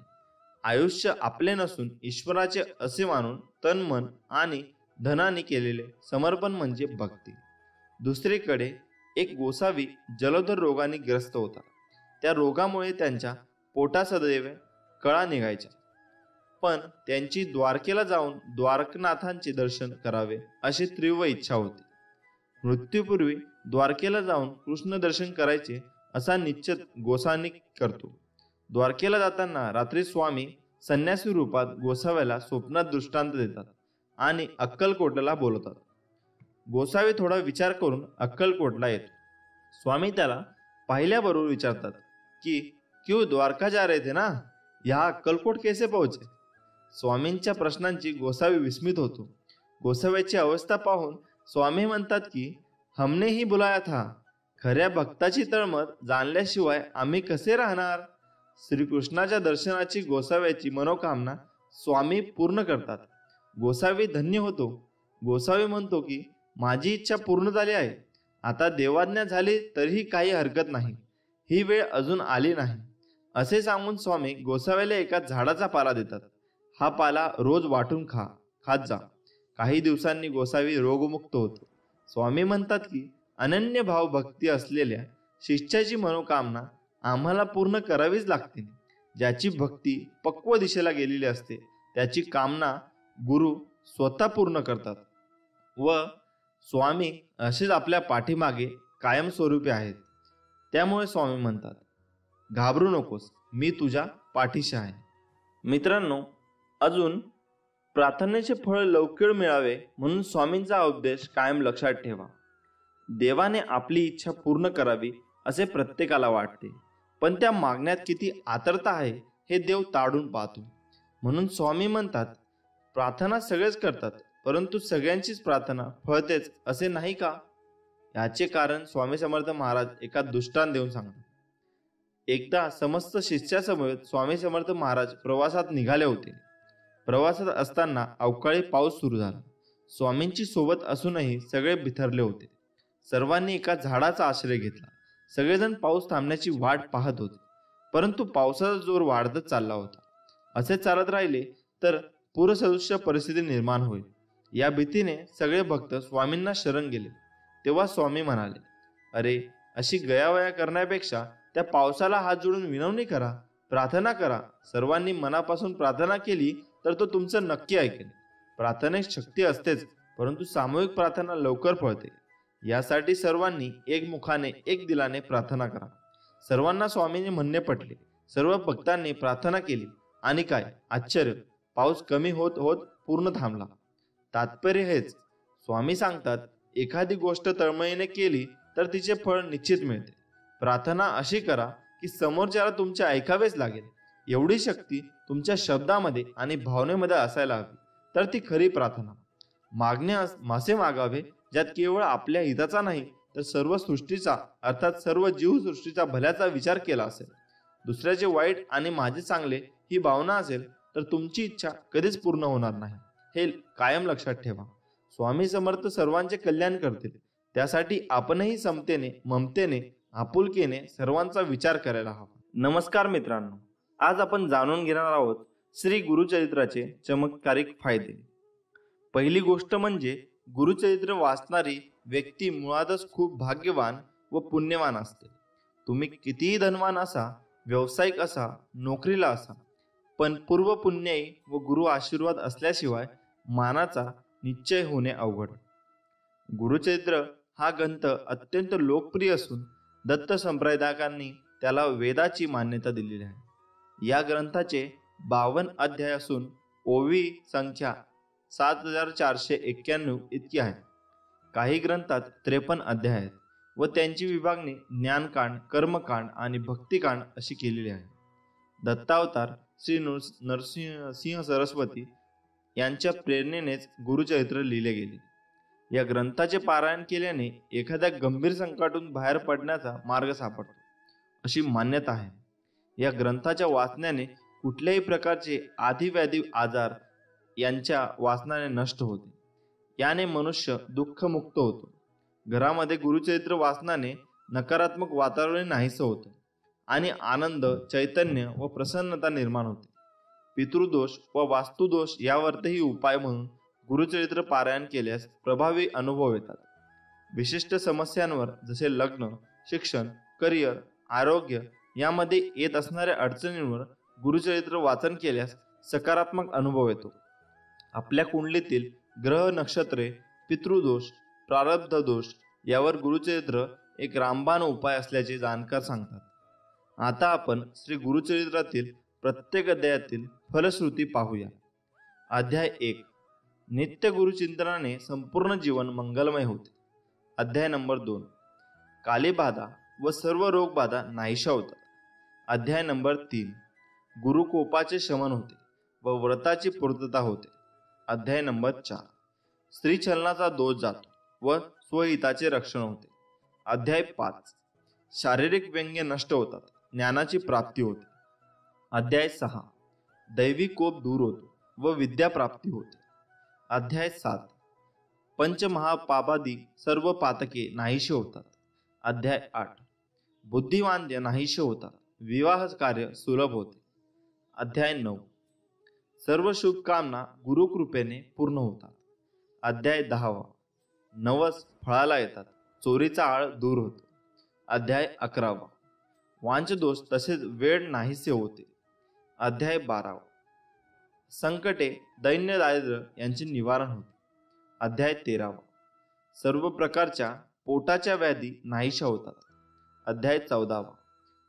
आयुष्य आपले नसून ईश्वराचे असे मानून तन, मन आणि धनाने केलेले समर्पण म्हणजे भक्ती. दुसरीकडे एक गोसावी जलधर रोगाने ग्रस्त होता. त्या रोगामुळे त्यांच्या पोटा सदैव कळा निघायच्या. पण त्यांची द्वारकेला जाऊन द्वारकनाथांचे दर्शन करावे अशी तीव्र इच्छा होती. मृत्यूपूर्वी द्वारकेला जाऊन कृष्ण दर्शन करायचे असा निश्चय गोसावी करतो. द्वारकेला जाताना रात्री स्वामी संन्यासी रूपात गोसाव्याला स्वप्नात दृष्टांत देतात आणि अक्कलकोटला बोलवतात. गोसावी थोडा विचार करून अक्कलकोटला येतो. स्वामी त्याला पाहिल्याबरोबर विचारतात की क्यों द्वारका जा रहे थे ना, यहाँ अक्कलकोट कैसे पहुंचे. स्वामींच्या प्रश्नांची गोसावी विस्मित होतो. गोसाव्याची अवस्था पाहून स्वामी म्हणतात की हमने ही बुलाया था. खऱ्या भक्ताची तळमळ जाणल्याशिवाय आम्ही कसे राहणार. श्रीकृष्णाच्या दर्शनाची गोसाव्याची मनोकामना स्वामी पूर्ण करतात. गोसावी धन्य होतो. गोसावी म्हणतो की माझी इच्छा पूर्ण झाली आहे. आता देवाज्ञा झाली तरीही काही हरकत नाही. ही वेळ अजून आली नाही असे सांगून स्वामी गोसाव्याला एका झाडाचा पाला देतात. हा पाला रोज वाटून खात जा. काही दिवसांनी गोसावी रोगमुक्त होतो. स्वामी म्हणतात की अनन्य भाव भक्ती असलेल्या शिष्याची मनोकामना आम्हाला पूर्ण करावीच लागते. ज्याची भक्ती पक्व दिशेला गेलेली असते त्याची कामना गुरु स्वतः पूर्ण करतात व स्वामी असेच आपल्या पाठीमागे कायमस्वरूपी आहेत. त्यामुळे स्वामी म्हणतात, घाबरू नकोस, मी तुझ्या पाठीशी आहे. मित्रांनो, अजून प्रार्थनेचे फळ लवकर मिळावे म्हणून स्वामींचा उपदेश कायम लक्षात ठेवा. देवाने आपली इच्छा पूर्ण करावी असे प्रत्येकाला वाटते, पण त्या मागण्यात किती आतुरता आहे हे देव ताडून पाहतो. म्हणून स्वामी म्हणतात, प्रार्थना सगळेच करतात, परंतु सगळ्यांचीच प्रार्थना फळतेच असे नाही का? याचे कारण स्वामी समर्थ महाराज एका दृष्टांत देऊन सांगतात. एकदा समस्त शिष्यासमोर स्वामी समर्थ महाराज प्रवासात निघाले होते. प्रवासात असताना अवकाळी पाऊस सुरू झाला. स्वामींची सोबत असूनही सगळे बिथरले होते. सर्वांनी एका झाडाचा आश्रय घेतला. सगळेजण पाऊस थांबण्याची वाट पाहत होते, परंतु पावसाचा जोर वाढतच चालला होता. असे चालत राहिले तर पूरसदृश्य परिस्थिती निर्माण होईल या भीतीने सगळे भक्त स्वामींना शरण गेले. तेव्हा स्वामी म्हणाले, अरे, अशी गयावया करण्यापेक्षा त्या पावसाला हात जोडून विनवणी करा, प्रार्थना करा. सर्वांनी मनापासून प्रार्थना केली तर तो तुमचं नक्की ऐकेल. प्रार्थनेत शक्ती असतेच, परंतु सामूहिक प्रार्थना लवकर फळते. यासाठी सर्वांनी एकमुखाने एक दिलाने प्रार्थना करा. सर्वांना स्वामींचे म्हणणे पटले. सर्व भक्तांनी प्रार्थना केली आणि काय आश्चर्य, पाऊस कमी होत होत पूर्ण थांबला. तात्पर्य हेच, स्वामी सांगतात, एखादी गोष्ट तळमळीने केली तर तिचे फळ निश्चित मिळते. प्रार्थना अशी करा की समोरच्याला तुमचे ऐकावेच लागेल. एवढी शक्ती तुमच्या शब्दामध्ये आणि भावनेमध्ये असायला हवी, तर ती खरी प्रार्थना. मासे मागावे ज्यात केवळ आपल्या हिताचा नाही तर सर्व सृष्टीचा, अर्थात सर्व जीवसृष्टीचा भल्याचा विचार केला असेल. दुसऱ्याचे वाईट आणि माझे चांगले ही भावना असेल तर तुमची इच्छा कधीच पूर्ण होणार नाही. हे कायम लक्षात ठेवा. स्वामी समर्थ सर्वांचे कल्याण करतील. त्यासाठी आपणही समतेने, ममतेने, आपुलकीने सर्वांचा विचार करायला हवा. नमस्कार मित्रांनो, आज आपण जाणून घेणार आहोत श्री गुरुचरित्राचे चमत्कारिक फायदे. पहिली गोष्ट म्हणजे गुरुचरित्र वाचणारी व्यक्ती मुळातच खूप भाग्यवान व पुण्यवान असते. तुम्ही कितीही धनवान असा, व्यावसायिक असा, नोकरीला असा, पण पूर्व पुण्याई व गुरु आशीर्वाद असल्याशिवाय मानाचा निश्चय होणे अवघड. गुरुचरित्र हा ग्रंथ अत्यंत लोकप्रिय असून दत्त संप्रदायकांनी त्याला वेदाची मान्यता दिलेली आहे. या ग्रंथाचे 52 अध्याय असून ओवी संख्या 7491 इतकी आहे. काही ग्रंथात 53 अध्याय आहेत व त्यांची विभागणी ज्ञानकांड, कर्मकांड आणि भक्तिकांड अशी केलेली आहे. दत्तावतार श्री नरसिंह सरस्वती यांच्या प्रेरणेनेच गुरुचरित्र लिहिले गेले. या ग्रंथाचे पारायण केल्याने एखाद्या गंभीर संकटातून बाहेर पडण्याचा मार्ग सापडतो अशी मान्यता आहे. या ग्रंथाच्या वाचण्याने कुठल्याही प्रकारचे आधिव्याधी आजार यांच्या वाचनाने नष्ट होते. याने मनुष्य दुःखमुक्त होतो. घरामध्ये गुरुचरित्र वाचनाने नकारात्मक वातावरण नाहीसं होतं आणि आनंद, चैतन्य व प्रसन्नता निर्माण होते. पितृदोष व वास्तुदोष यावरही उपाय म्हणून गुरुचरित्र पारायण केल्यास प्रभावी अनुभव येतात. विशिष्ट समस्यांवर जसे लग्न, शिक्षण, करिअर, आरोग्य यामध्ये येत असणाऱ्या अडचणींवर गुरुचरित्र वाचन केल्यास सकारात्मक अनुभव येतो. आपल्या कुंडलीतील ग्रह, नक्षत्रे, पितृदोष, प्रारब्ध दोष यावर गुरुचरित्र एक रामबाण उपाय असल्याचे जाणकार सांगतात. आता आपण श्री गुरुचरित्रातील प्रत्येक अध्यायातील फलश्रुती पाहूया. अध्याय 1, नित्य गुरुचिंतनाने संपूर्ण जीवन मंगलमय होते. अध्याय नंबर 2, कालीबाधा व सर्व रोगबाधा नाहीशा होतात. अध्याय नंबर 3, गुरुकोपाचे शमन होते व व्रताची पूर्तता होते. अध्याय नंबर 4, स्त्रीछलनाचा दोष जातो व स्वहिताचे रक्षण होते. अध्याय 5, शारीरिक व्यंग्य नष्ट होतात, ज्ञानाची प्राप्ती होते. अध्याय 6, दैवी कोप दूर होतो व विद्या प्राप्ती होते. अध्याय 7, पंचमहापापादी सर्व पातके नाहीशे होतात. अध्याय 8, बुद्धिवांद्य नाहीशे होतात, विवाह कार्य सुलभ होते. अध्याय 9, सर्व शुभकामना गुरुकृपेने पूर्ण होतात. अध्याय 10, नवस फळाला येतात, चोरीचा आळ दूर होतो. अध्याय 11. वांच दोष तसेच वेळ नाहीसे होते. अध्याय 12. संकटे, दैन्य, दारिद्र्य यांचे निवारण होते. अध्याय 13. सर्व प्रकारच्या पोटाच्या व्याधी नाहीशा होतात. अध्याय 14.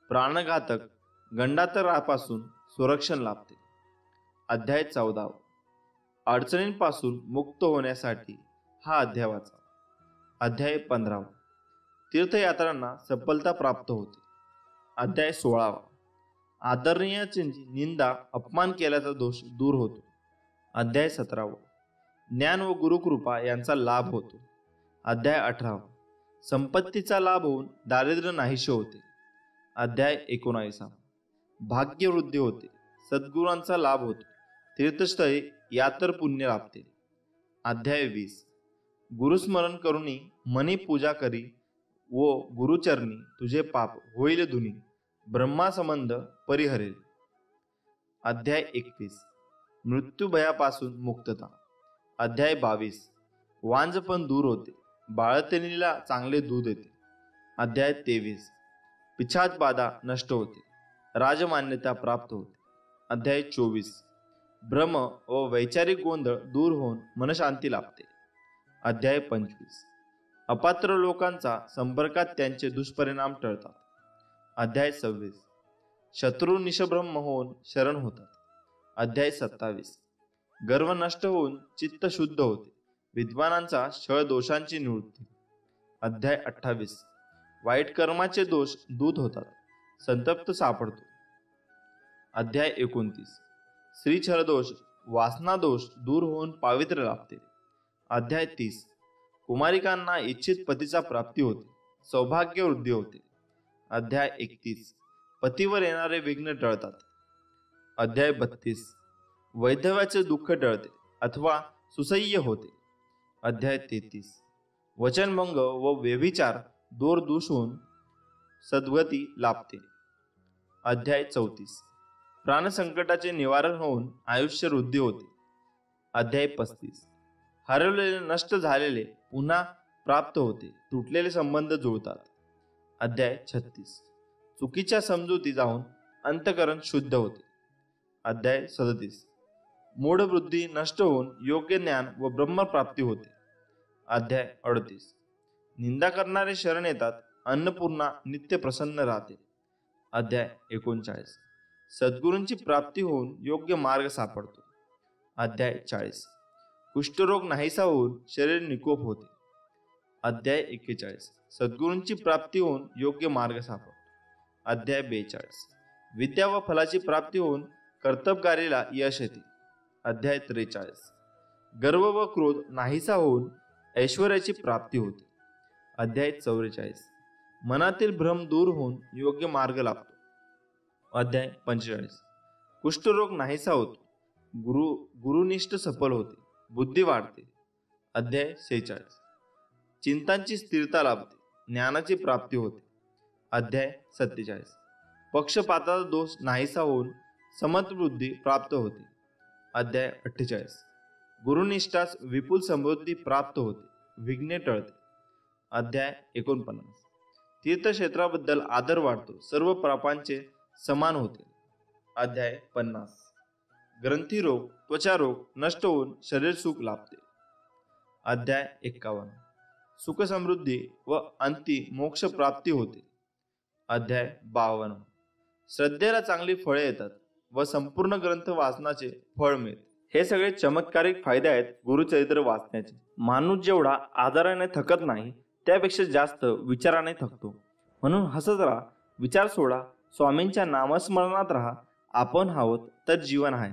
प्राणघातक गंडातरापासून संरक्षण लाभते. अध्याय 14. अडचणींपासून मुक्त होण्यासाठी हा अध्याय वाचा. अध्याय 15. तीर्थयात्रांना सफलता प्राप्त होते. अध्याय 16. आदरणीयांची निंदा अपमान केल्याचा दोष दूर होतो. अध्याय 17. ज्ञान व गुरुकृपा यांचा लाभ होतो. अध्याय 18. संपत्तीचा लाभ होऊन दारिद्र्य नाहीसे होते. अध्याय 19. भाग्यवृद्धी होते, सद्गुरांचा लाभ होतो, तीर्थस्थळी यातर पुण्य लाभते. अध्याय 20. गुरुस्मरण करुनी मनी पूजा करी व गुरुचरणी तुझे पाप होईल धुनी, ब्रह्मासंबंध परिहरेल. अध्याय 21. मृत्यूभयापासून मुक्तता. अध्याय 22. वांझपण दूर होते, बाळंतिणीला चांगले दूध येते. अध्याय 23. पिछात बाधा नष्ट होते, राजमान्यता प्राप्त होते. अध्याय 24. भ्रम व वैचारिक गोंधळ दूर होऊन मनशांती लाभते. अध्याय 25. अपात्र लोकांचा संपर्कात त्यांचे दुष्परिणाम टळतात. अध्याय 26. शत्रू निशब्रह्म होऊन शरण होतात. अध्याय 27. गर्व नष्ट होऊन चित्त शुद्ध होते, विद्वानांचा छळ दोषांची निवृत्ती. अध्याय 28. वाईट कर्माचे दोष दूत होतात, संतप्त सापडतो. अध्याय 29. श्री दोष वासना दोष दूर होऊन पावित्र्य लाभते. अध्याय 30. कुमारिकांना इच्छित पतीचा प्राप्ती होते, सौभाग्य वृद्धी होते. अध्याय 31. पतीवर येणारे विघ्न टळतात. अध्याय 32. वैधव्याचे दुःख टळते अथवा सुसह्य होते. अध्याय 33. वचनभंग व व्यभिचार दूर दूष होऊन सद्गती लाभते. अध्याय 34. प्राणसंकटाचे निवारण होऊन आयुष्य वृद्धी होते. अध्याय 35. हरवलेले नष्ट झालेले पुन्हा प्राप्त होते, तुटलेले संबंध जुळतात. अध्याय 36. चुकीच्या समजुती जाऊन अंतकरण शुद्ध होते. अध्याय 37. मूढबुद्धी नष्ट होऊन योग्य ज्ञान व ब्रह्मप्राप्ती होते. अध्याय 38. निंदा करणारे शरण येतात, अन्नपूर्णा नित्य प्रसन्न राहते. अध्याय 39. सद्गुरूंची प्राप्ती होऊन योग्य मार्ग सापडतो. अध्याय 40. कुष्ठरोग नाहीसा होऊन शरीर निकोप होते. अध्याय 41. सद्गुरूंची प्राप्ती होऊन योग्य मार्ग सापडतो. अध्याय 42. विद्या व फलाची प्राप्ती होऊन कर्तबगारीला यश येते. अध्याय 43. गर्व व क्रोध नाहीसा होऊन ऐश्वर्याची प्राप्ती होते. अध्याय 44. मनातील भ्रम दूर होऊन योग्य मार्ग लाभतो. अध्याय 45. कुष्ठरोग नाहीसा होतो, गुरुनिष्ठ सफल होते, बुद्धी वाढते. अध्याय 46. चिंतांची स्थिरता लाभते, ज्ञानाची प्राप्ती होते. अध्याय 47. पक्षपाताचा दोष नाहीसा होऊन समत्वबुद्धी प्राप्त होते. अध्याय 48. गुरुनिष्ठास विपुल समृद्धी प्राप्त होते, विघ्ने टळते. अध्याय 49. तीर्थक्षेत्राबद्दल आदर वाढतो, सर्व पापांचे समान होते. अध्याय 50. ग्रंथीरोग त्वचारोग नष्ट होऊन शरीर सुख लाभते. अध्याय 51. सुख समृद्धी व अंती मोक्ष प्राप्ती होते. अध्याय 52. श्रद्धेला चांगली फळे येतात व संपूर्ण ग्रंथ वाचनाचे फळ मिळते. हे सगळे चमत्कारिक फायदे आहेत गुरुचरित्र वाचण्याचे. माणूस जेवढा आदराने थकत नाही त्यापेक्षा जास्त विचाराने थकतो. म्हणून हसत राहा, विचार सोडा, स्वामींच्या नामस्मरणात राहा. आपण आहोत तर जीवन आहे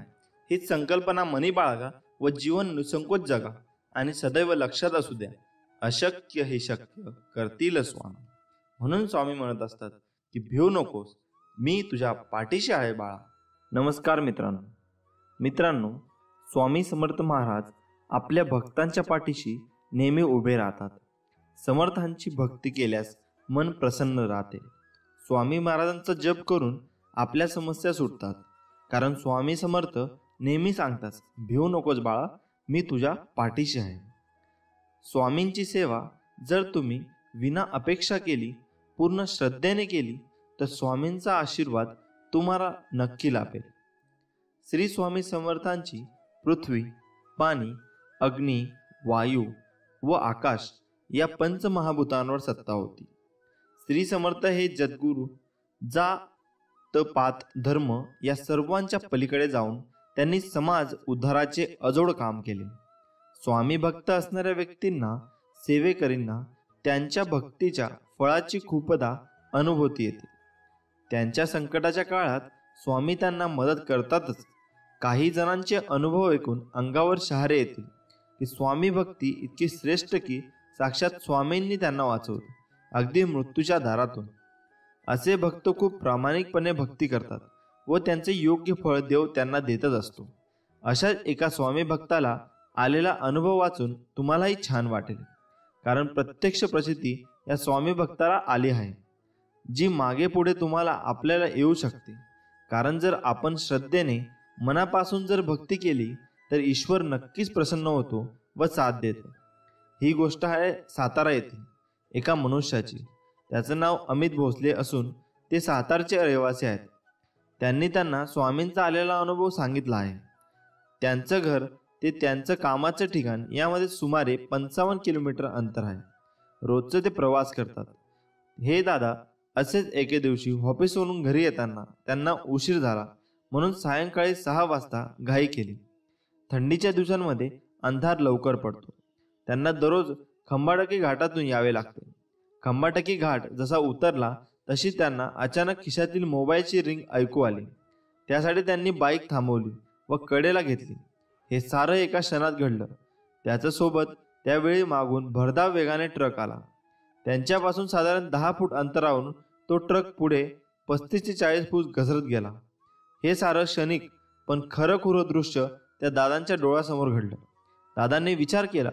हीच संकल्पना मनी बाळगा व जीवन निसंकोच जगा आणि सदैव लक्षात असू द्या, अशक्य हे शक्य करतील स्वामी. म्हणून स्वामी म्हणत असतात की भिवू नकोस, मी तुझ्या पाठीशी आहे बाळा. नमस्कार मित्रांनो, स्वामी समर्थ महाराज आपल्या भक्तांच्या पाठीशी नेहमी उभे राहतात. समर्थांची भक्ती केल्यास मन प्रसन्न राहते. स्वामी महाराजांचा जप करून आपल्या समस्या सुटतात. कारण स्वामी समर्थ नेहमी सांगतात, भिवू नकोस बाळा, मी तुझ्या पाठीशी आहे. स्वामींची सेवा जर तुम्ही विना अपेक्षा केली, पूर्ण श्रद्धेने केली, तर स्वामींचा आशीर्वाद तुम्हाला नक्की लाभेल. श्री स्वामी समर्थांची पृथ्वी, पाणी, अग्नी, वायू व आकाश या पंचमहाभूतांवर सत्ता होती. श्री समर्थ हे जगद्गुरू जात पात धर्म या सर्वांच्या पलीकडे जाऊन त्यांनी समाज उद्धाराचे अजोड काम केले. स्वामी भक्त असणाऱ्या व्यक्तींना, सेवेकरींना त्यांच्या भक्तीच्या फळाची खूपदा अनुभूती येते. त्यांच्या संकटाच्या काळात स्वामी त्यांना मदत करतातच. काही जणांचे अनुभव ऐकून अंगावर शहारे येतील की स्वामी भक्ती इतकी श्रेष्ठ की साक्षात स्वामींनी त्यांना वाचवलं, अगदी मृत्यूच्या दारातून. असे भक्त खूप प्रामाणिकपणे भक्ती करतात व त्यांचे योग्य फळ देव त्यांना देतच असतो. अशाच एका स्वामी भक्ताला आलेला अनुभव वाचून तुम्हालाही छान वाटेल, कारण प्रत्यक्ष प्रचिती या स्वामी भक्ताला आली आहे, जी मागे पुढे तुम्हाला आपल्याला येऊ शकते. कारण जर आपण श्रद्धेने मनापासून जर भक्ती केली तर ईश्वर नक्कीच प्रसन्न होतो व साथ देतो. ही गोष्ट आहे सातारा येथील एका मनुष्याची. त्याचं नाव अमित भोसले असून ते सातारचे रहिवासी आहेत. त्यांनी त्यांना स्वामींचा आलेला अनुभव सांगितला आहे. त्यांचं घर ते त्यांचं कामाचं ठिकाण यामध्ये सुमारे 55 किलोमीटर अंतर आहे. रोजचं ते प्रवास करतात. हे दादा असेच एके दिवशी ऑफिसवरून घरी येताना त्यांना उशीर झाला म्हणून सायंकाळी 6 वाजता घाई केली. थंडीच्या दिवसांमध्ये अंधार लवकर पडतो. त्यांना दररोज खंबाटकी घाटातून यावे लागते. खंबाटकी घाट जसा उतरला तशी त्यांना अचानक खिशातील मोबाईलची रिंग ऐकू आली. त्यासाठी त्यांनी बाईक थांबवली व कडेला घेतली. हे सारं एका क्षणात घडलं. त्याच्यासोबत त्यावेळी मागून भरधाव वेगाने ट्रक आला. त्यांच्यापासून साधारण 10 फूट अंतरावरून तो ट्रक पुढे 35 ते 40 फूट घसरत गेला. हे सारं क्षणिक पण खरंखुरं दृश्य त्या दादांच्या डोळ्यासमोर घडलं. दादांनी विचार केला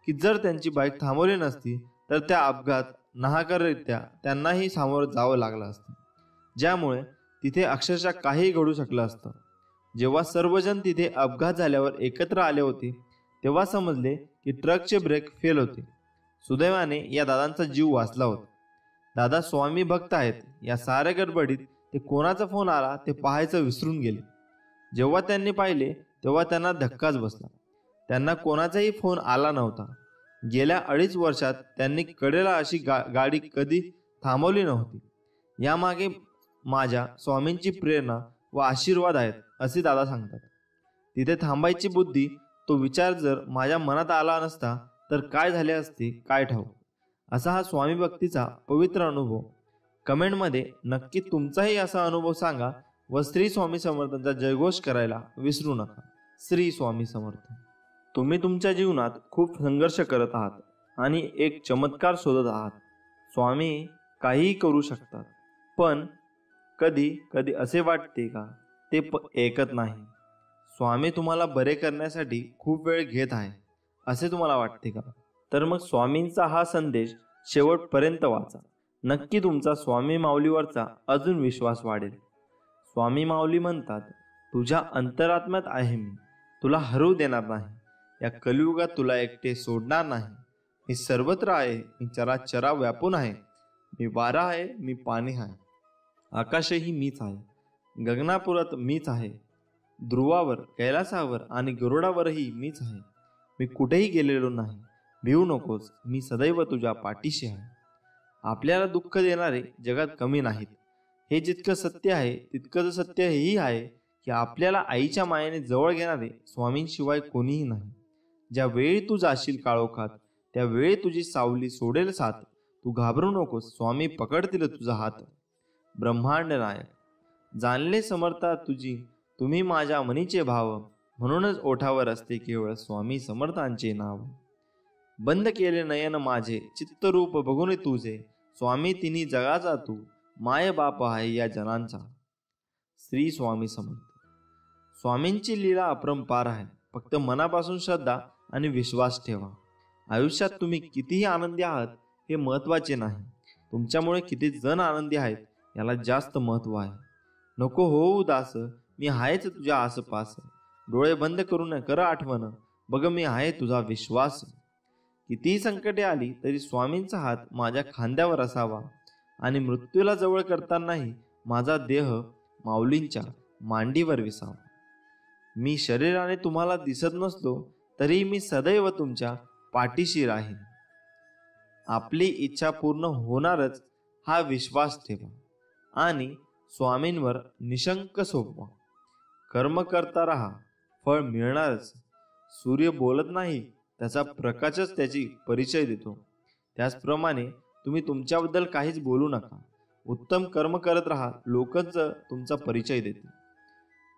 की जर त्यांची बाईक थांबवली नसती तर त्या अपघात नाहकरित्या त्यांनाही सामोरं जावं लागलं असतं, ज्यामुळे तिथे अक्षरशः काही घडू शकलं असतं. जेव्हा सर्वजण तिथे अपघात झाल्यावर एकत्र आले होते तेव्हा समजले की ट्रकचे ब्रेक फेल होते. सुदैवाने या दादांचा जीव वाचला होता. दादा स्वामी भक्त आहेत. या साऱ्या गडबडीत ते कोणाचा फोन आला ते पाहायचं विसरून गेले. जेव्हा त्यांनी पाहिले तेव्हा त्यांना धक्काच बसला. त्यांना कोणाचाही फोन आला नव्हता. गेल्या 2.5 वर्षात त्यांनी कडेला अशी गाडी कधी थांबवली नव्हती. यामागे माझ्या स्वामींची प्रेरणा व आशीर्वाद आहेत असे दादा सांगतात. तिथे थांबायची बुद्धी, तो विचार जर माझ्या मनात आला नसता तर काय झाले असते काय ठाऊक. असा हा स्वामी भक्तीचा पवित्र अनुभव. कमेंटमध्ये नक्की तुमचाही असा अनुभव सांगा व श्री स्वामी समर्थांचा जयघोष करायला विसरू नका. श्री स्वामी समर्थ. तुम्ही तुमच्या जीवनात खूप संघर्ष करत आहात आणि एक चमत्कार शोधत आहात. स्वामी काहीही करू शकतात, पण कधी कधी असे वाटते का ते ऐकत नाही. स्वामी तुम्हाला बरे करण्यासाठी खूप वेळ घेत आहे असे तुम्हाला वाटते का? तर मग स्वामींचा हा संदेश शेवटपर्यंत वाचा. नक्की तुमचा स्वामी माऊलीवरचा अजून विश्वास वाढेल. स्वामी माऊली म्हणतात, तुझ्या अंतरात्म्यात आहे मी, तुला हरवू देणार नाही. या कलियुगात तुला एकटे सोडणार नाही. मी सर्वत्र आहे, मी चराचरा व्यापून आहे. मी वारा आहे, मी पाणी आहे, आकाशही मीच आहे. गगनापुरात मीच आहे, ध्रुवावर, कैलासावर आणि गरुडावरही मीच आहे. मी कुठेही गेलेलो नाही. भिवू नकोस, मी सदैव तुझ्या पाठीशी आहे. आपल्याला दुःख देणारे जगात कमी नाहीत. हे जितकं सत्य आहे तितकंच सत्य हेही आहे की आपल्याला आईच्या मायेने जवळ घेणारे स्वामींशिवाय कोणीही नाही. ज्या वेळी तू जाशील काळोखात त्यावेळी तुझी सावली सोडेल साथ. तू घाबरू नकोस, स्वामी पकडतील तुझा हात. ब्रह्मांड नायक जाणले समर्था तुझी, तुम्ही माझ्या मनीचे भाव. म्हणूनच ओठावर असते केवळ स्वामी समर्थांचे नाव. बंद केले नयन माझे, चित्तरूप बघून तुझे. स्वामी तिन्ही जगाचा तू, माय बाप आहे या जनांचा. श्री स्वामी समर्थ. स्वामींची लीला अपरंपार आहे. फक्त मनापासून श्रद्धा आणि विश्वास ठेवा. आयुष्यात तुम्ही कितीही आनंदी आहात हे महत्त्वाचे नाही, तुमच्यामुळे किती जण आनंदी आहेत याला जास्त महत्त्व आहे. नको हो उदास, मी आहेच तुझ्या आसपास. डोळे बंद करून कर आठवण, बघ मी आहे तुझा विश्वास. कितीही संकटे आली तरी स्वामींचा हात माझ्या खांद्यावर असावा आणि मृत्यूला जवळ करतानाही माझा देह माऊलींच्या मांडीवर विसावा. मी शरीराने तुम्हाला दिसत नसलो तरी मी सदैव तुमच्या पाठीशी राहीन. आपली इच्छा पूर्ण होणारच हा विश्वास ठेवा आणि स्वामींवर निशंक सोपवा. कर्म करता राहा, फळ मिळणारच. सूर्य बोलत नाही, त्याचा प्रकाशच त्याची परिचय देतो. त्याचप्रमाणे तुम्ही तुमच्याबद्दल काहीच बोलू नका. उत्तम कर्म करत राहा, लोकच तुमचा परिचय देतील.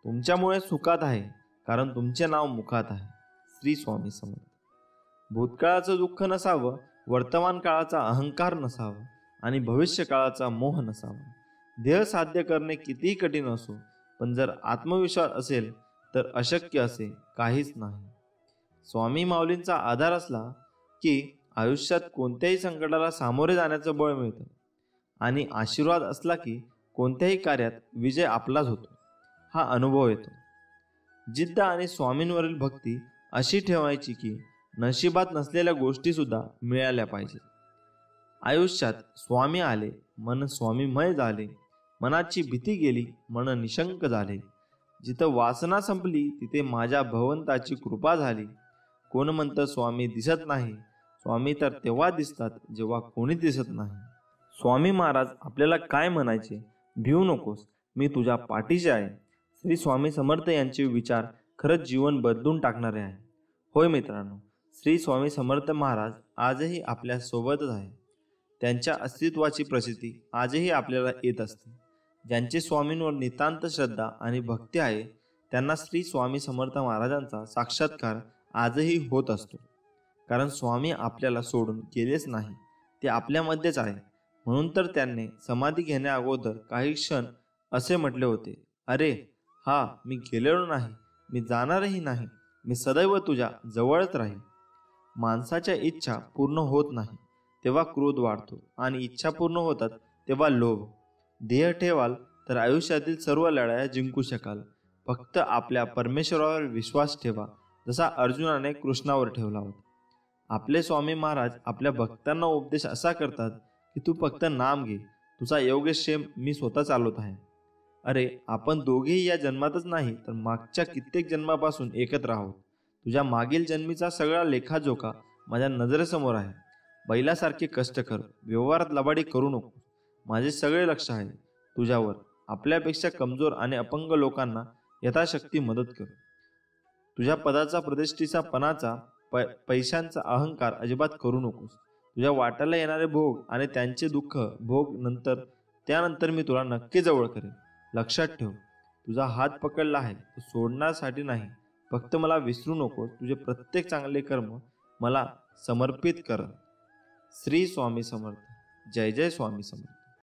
तुमच्यामुळे सुखात आहे, कारण तुमचे नाव मुखात आहे. श्री स्वामी समर्थ. भूतकाळाचं दुःख नसावं, वर्तमान काळाचा अहंकार नसावा आणि भविष्य काळाचा मोह नसावा. ध्येय साध्य करणे कितीही कठीण असो, पण जर आत्मविश्वास असेल तर अशक्य असे काहीच नाही. स्वामी माऊलींचा आधार असला की आयुष्यात कोणत्याही संकटाला सामोरे जाण्याचं बळ मिळतं आणि आशीर्वाद असला की कोणत्याही कार्यात विजय आपलाच होतो. हा अनुभव येतो. जिद्द आणि स्वामींवरील भक्ती अशी ठेवायची की नशिबात नसलेल्या गोष्टी सुद्धा मिळाल्या पाहिजेत. आयुष्यात स्वामी आले, मन स्वामीमय झाले. मनाची भीती गेली, मन निशंक झाले. जिथं वासना संपली तिथे माझ्या भगवंताची कृपा झाली. कोण म्हणतं स्वामी दिसत नाही? स्वामी तर तेव्हा दिसतात जेव्हा कोणी दिसत नाही. स्वामी महाराज आपल्याला काय म्हणायचे? भिवू नकोस, मी तुझ्या पाठीशी आहे. श्री स्वामी समर्थ यांचे विचार खरंच जीवन बदलून टाकणारे आहे. होय मित्रांनो, श्री स्वामी समर्थ महाराज आजही आपल्या सोबतच आहे. त्यांच्या अस्तित्वाची प्रसिद्धी आजही आपल्याला येत असते. ज्यांचे स्वामींवर नितांत श्रद्धा आणि भक्ती आहे त्यांना श्री स्वामी समर्थ महाराजांचा साक्षात्कार आजही होत असतो. कारण स्वामी आपल्याला सोडून गेलेच नाही, ते आपल्यामध्येच आहे. म्हणून तर त्यांनी समाधी घेण्या अगोदर काही क्षण असे म्हटले होते, अरे हा मी गेलेलो नाही, मी जाणारही नाही, मी सदैव तुझ्या जवळच राहील. माणसाच्या इच्छा पूर्ण होत नाही तेव्हा क्रोध वाढतो आणि इच्छा पूर्ण होतात तेव्हा लोभ. ध्येय ठेवाल तर आयुष्यातील सर्व लढाया जिंकू शकाल. फक्त आपल्या परमेश्वरावर विश्वास ठेवा, जसा अर्जुनाने कृष्णावर ठेवला होता. आपले स्वामी महाराज आपल्या भक्तांना उपदेश असा करतात की तू फक्त नाम घे, तुझा योगक्षेम मी स्वतः चालवत आहे. अरे आपण दोघेही या जन्मातच नाही तर मागच्या कित्येक जन्मापासून एकत्र आहोत. तुझ्या मागील जन्मीचा सगळा लेखाजोखा माझ्या नजरेसमोर आहे. बैलासारखे कष्ट कर, व्यवहारात लबाडी करू नको. माझे सगळे लक्ष आहे तुझ्यावर. आपल्यापेक्षा कमजोर आणि अपंग लोकांना यथाशक्ती मदत कर. तुझ्या पदाचा, प्रतिष्ठेचा, पणाचा, पैशांचा अहंकार अजिबात करू नकोस. तुझ्या वाट्याला येणारे भोग आणि त्यांचे दुःख भोग त्यानंतर मी तुला नक्की जवळ करेन. लक्षात ठेव, तुझा हात पकडला आहे तो सोडण्यासाठी नाही. फक्त मला विसरू नको. तुझे प्रत्येक चांगले कर्म मला समर्पित कर. श्री स्वामी समर्थ. जय जय स्वामी समर्थ.